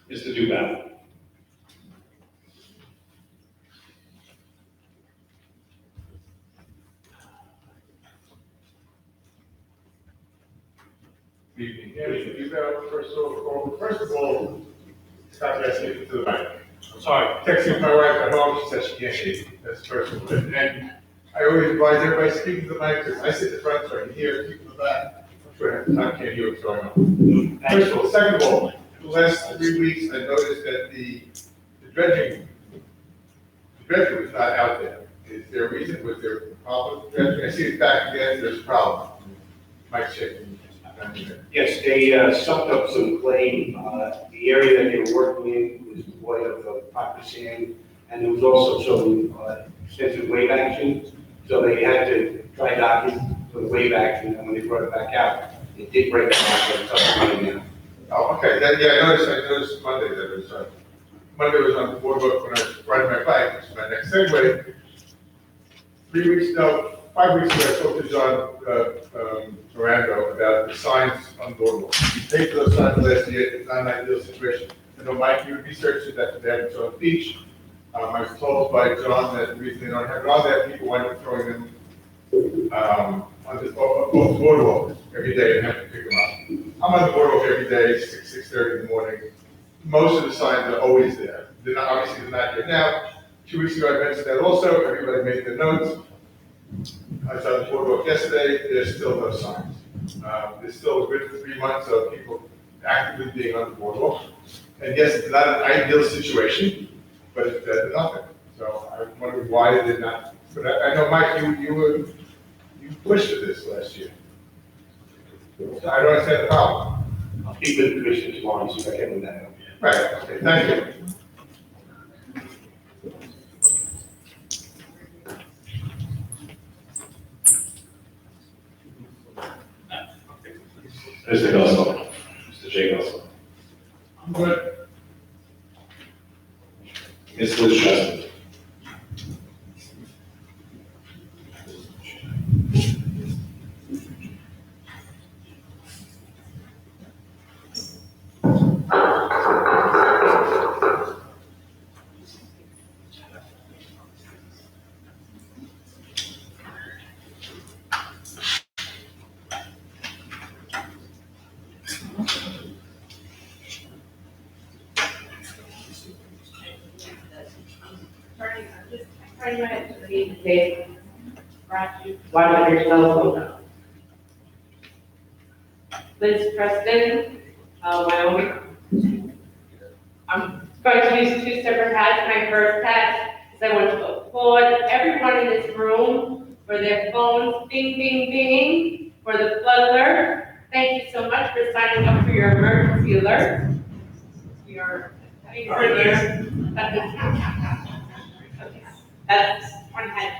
Speaker 11: Mr. Duval.
Speaker 16: Evening. First of all, stop asking to the mic. I'm sorry, texting my wife at home, she said she can't hear you. That's first of all. And I always advise everybody speaking to the mic, because I sit in the front, so I can hear people in the back. I'm sure I can't hear what's going on. First of all, second of all, the last 3 weeks, I noticed that the dredging was not out there. Is there a reason? Was there a problem with dredging? I see it back again, there's a problem. Mike, check.
Speaker 5: Yes, they sucked up some clay. The area that they were working in was void of proper sand, and there was also some extensive wave action. So they had to dry dock it for the wave action, and when they brought it back out, it did break the dock, so it's up and running now.
Speaker 16: Oh, okay, then, yeah, I noticed Monday that was, Monday was on the boardwalk when I was riding my bike, which is my next segue. 3 weeks, no, 5 weeks ago, I spoke to John, Miranda about the signs on the boardwalk. We paid for those signs last year, it's not an ideal situation. I know Mike, you researched that for Davidson Beach. I was told by John that the reason they don't have it on there, people wind up throwing them, on the boardwalk every day and have to pick them up. I'm on the boardwalk every day, 6:30 in the morning. Most of the signs are always there. They're not, obviously they're not here now. 2 weeks ago, I mentioned that also, everybody made their notes. I was on the boardwalk yesterday, there's still no signs. There's still a good 3 months of people actively being on the boardwalk. And yes, it's not an ideal situation, but it's better than nothing. So I wondered why they did not, but I know, Mike, you pushed for this last year. So I don't understand the problem.
Speaker 5: I'll speak with the commission tomorrow and see if I can move that up.
Speaker 16: Right, okay, thank you.
Speaker 11: Mr. Gosselin. Mr. J. Gosselin.
Speaker 16: I'm good.
Speaker 11: Ms. Liz Shrestha.
Speaker 22: Turning my head to the meeting today. Why don't your cell phone now? Liz Preston, Wyoming. I'm going to use two separate hats. My first hat is I want to applaud everyone in this room for their phones ding, ding, ding for the flood alert. Thank you so much for signing up for your emergency alert. That's one hat.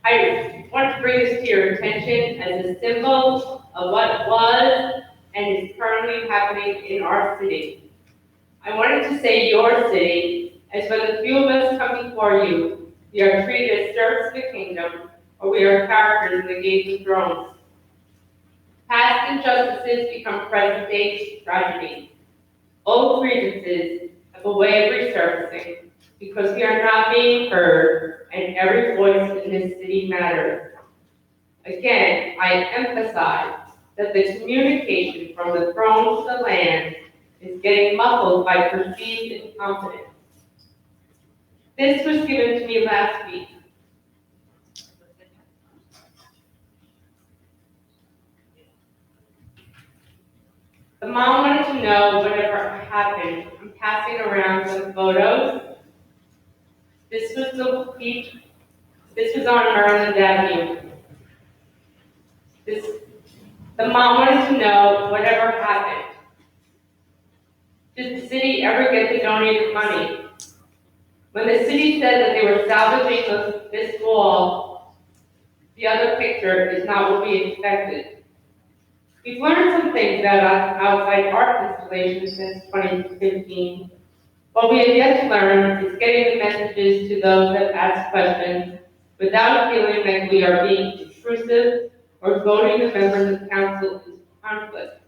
Speaker 22: I want to bring this to your attention as a symbol of what was and is currently happening in our city. I wanted to say your city, as when the few of us come before you, we are treated as serfs of the kingdom, or we are characters in the Games of Thrones. Past injustices become present-day tragedy. Old grievances have a way of resurfacing because we are not being heard and every voice in this city matters. Again, I emphasize that the communication from the throne to the land is getting muffled by perceived incompetence. This was given to me last week. The mom wanted to know whatever happened. I'm passing around some photos. This was on Maryland Avenue. The mom wanted to know whatever happened. Did the city ever get the donated money? When the city said that they were salvaging this wall, the other picture is not what we expected. We've learned some things about outside art installations since 2015. What we have yet to learn is getting the messages to those that ask questions without feeling like we are being intrusive or voting the members of council into conflict.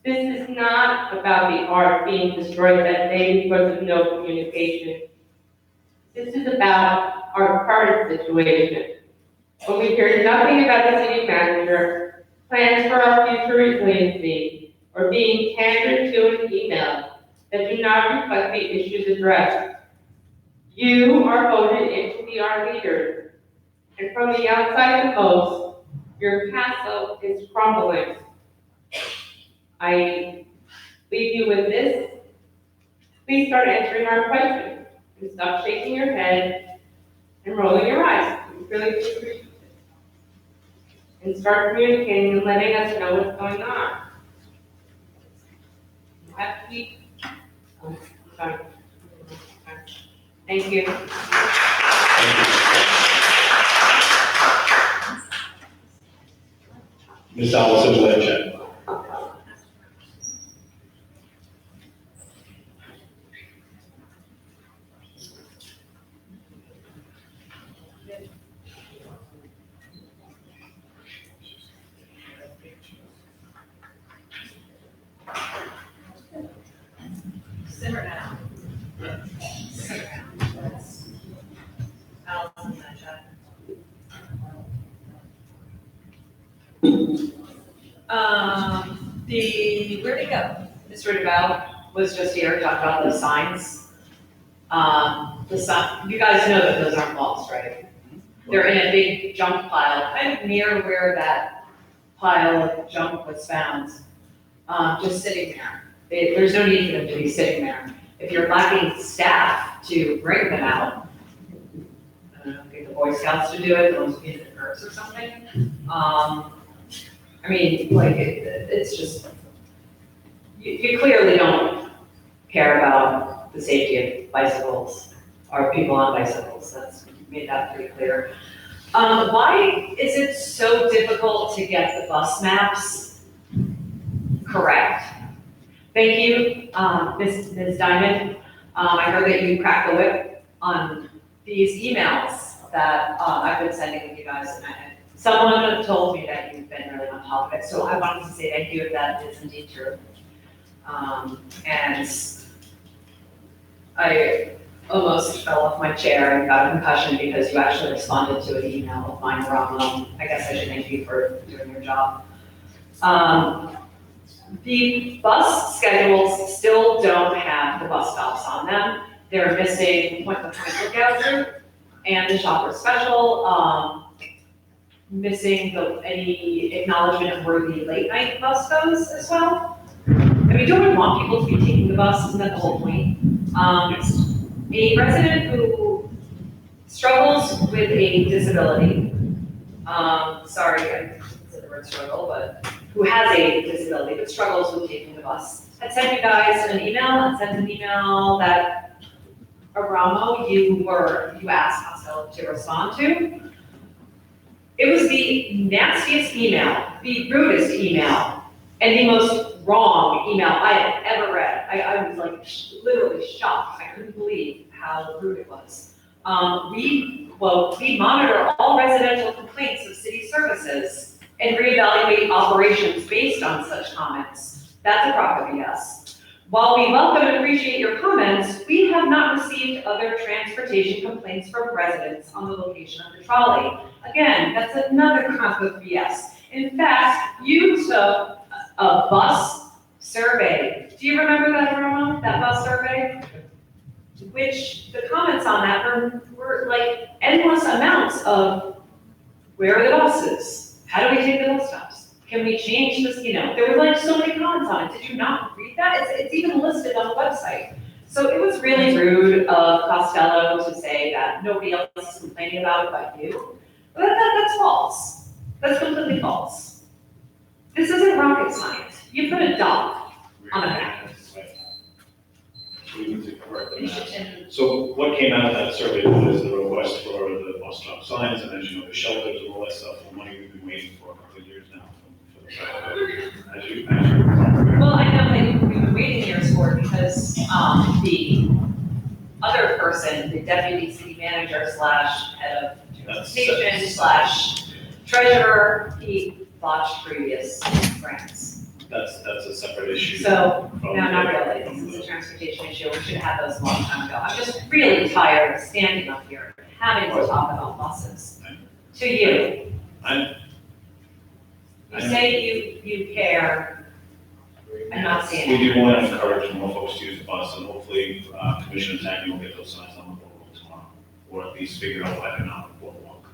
Speaker 22: This is not about the art being destroyed that day because of no communication. This is about our current situation. When we hear nothing about the city manager, plans for our future resiliency, or being tendered to an email that do not reflect the issues addressed. You are voted in to be our leaders, and from the outside the most, your castle is crumbling. I leave you with this. Please start answering our questions, and stop shaking your head and rolling your eyes. We really appreciate it. And start communicating and letting us know what's going on. You have to be. Oh, sorry. Thank you.
Speaker 11: Ms. Allison Blanchett.
Speaker 17: Simmer down. Allison Blanchett. Where'd he go?
Speaker 12: Mr. DeBell was just here to talk about the signs. You guys know that those aren't walls, right? They're in a big junk pile, kind of near where that pile of junk was found, just sitting there. There's no need for them to be sitting there. If you're lacking staff to bring them out, I don't know, get the Boy Scouts to do it, those in the curse or something. I mean, like, it's just, you clearly don't care about the safety of bicycles or people on bicycles. That's made that pretty clear. Why is it so difficult to get the bus maps correct? Thank you, Ms. Diamond. I heard that you cracked the whip on these emails that I've been sending with you guys. And someone told me that you've been really on top of it, so I wanted to say thank you if that is indeed true. And I almost fell off my chair and got a concussion because you actually responded to an email of mine wrong. I guess I should thank you for doing your job. The bus schedules still don't have the bus stops on them. They're missing point-to-point lookout route and the shopper special, missing any acknowledgement of where the late night bus goes as well. I mean, don't we want people to be taking the bus? Isn't that the whole point? A resident who struggles with a disability, sorry, I said the word struggle, but who has a disability but struggles with taking the bus. I sent you guys an email. I sent an email that Aramo, you asked Costello to respond to. It was the nastiest email, the rudest email, and the most wrong email I had ever read. I was like literally shocked. I couldn't believe how rude it was. We monitor all residential complaints of city services and reevaluate operations based on such comments. That's a crock of BS. While we welcome and appreciate your comments, we have not received other transportation complaints from residents on the location of the trolley. Again, that's another crock of BS. In fact, you took a bus survey. Do you remember that, Ramon, that bus survey? Which the comments on that were like endless amounts of where are the buses? How do we take the bus stops? Can we change this? There were like so many comments on it. Did you not read that? It's even listed on the website. So it was really rude of Costello to say that nobody else is complaining about it but you. But that's false. That's completely false. This isn't rocket science. You put a dot on a map.
Speaker 11: We need to correct the maps. So what came out of that survey was the request for the bus stop signs, and as you know, the shelters and all that stuff, the money we've been waiting for a couple of years now. As you,
Speaker 12: Well, I know that we've been waiting years for it because, the other person, the deputy city manager slash head of transportation slash treasurer, he botched previous grants.
Speaker 11: That's a separate issue.
Speaker 12: So,
Speaker 11: from
Speaker 12: no, not
Speaker 11: the-
Speaker 12: really,
Speaker 11: from
Speaker 12: this is
Speaker 11: the-
Speaker 12: a transportation issue, we should have those a long time ago. I'm just really tired of standing up here, and having to talk about buses. To you, you say you care, I'm not seeing
Speaker 11: We
Speaker 12: it.
Speaker 11: do want to encourage more folks to use the bus, and hopefully, Commissioner Taggy will get those signs on the boardwalk tomorrow, or at least figure out why they're not on the boardwalk.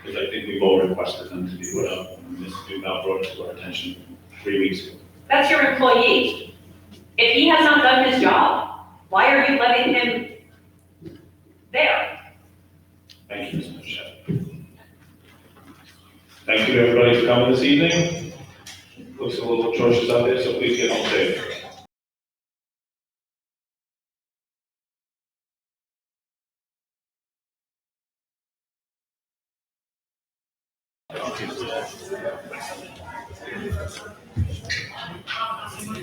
Speaker 11: Because I think we've all requested them to be put up, and Ms. Duval brought it to our attention 3 weeks ago.
Speaker 12: That's your employee. If he has not done his job, why are you letting him there?
Speaker 11: Thank you, Ms. Mashat. Thank you, everybody, for coming this evening. Looks a little atrocious out there, so please get home safe.
Speaker 3: Thank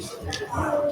Speaker 3: you.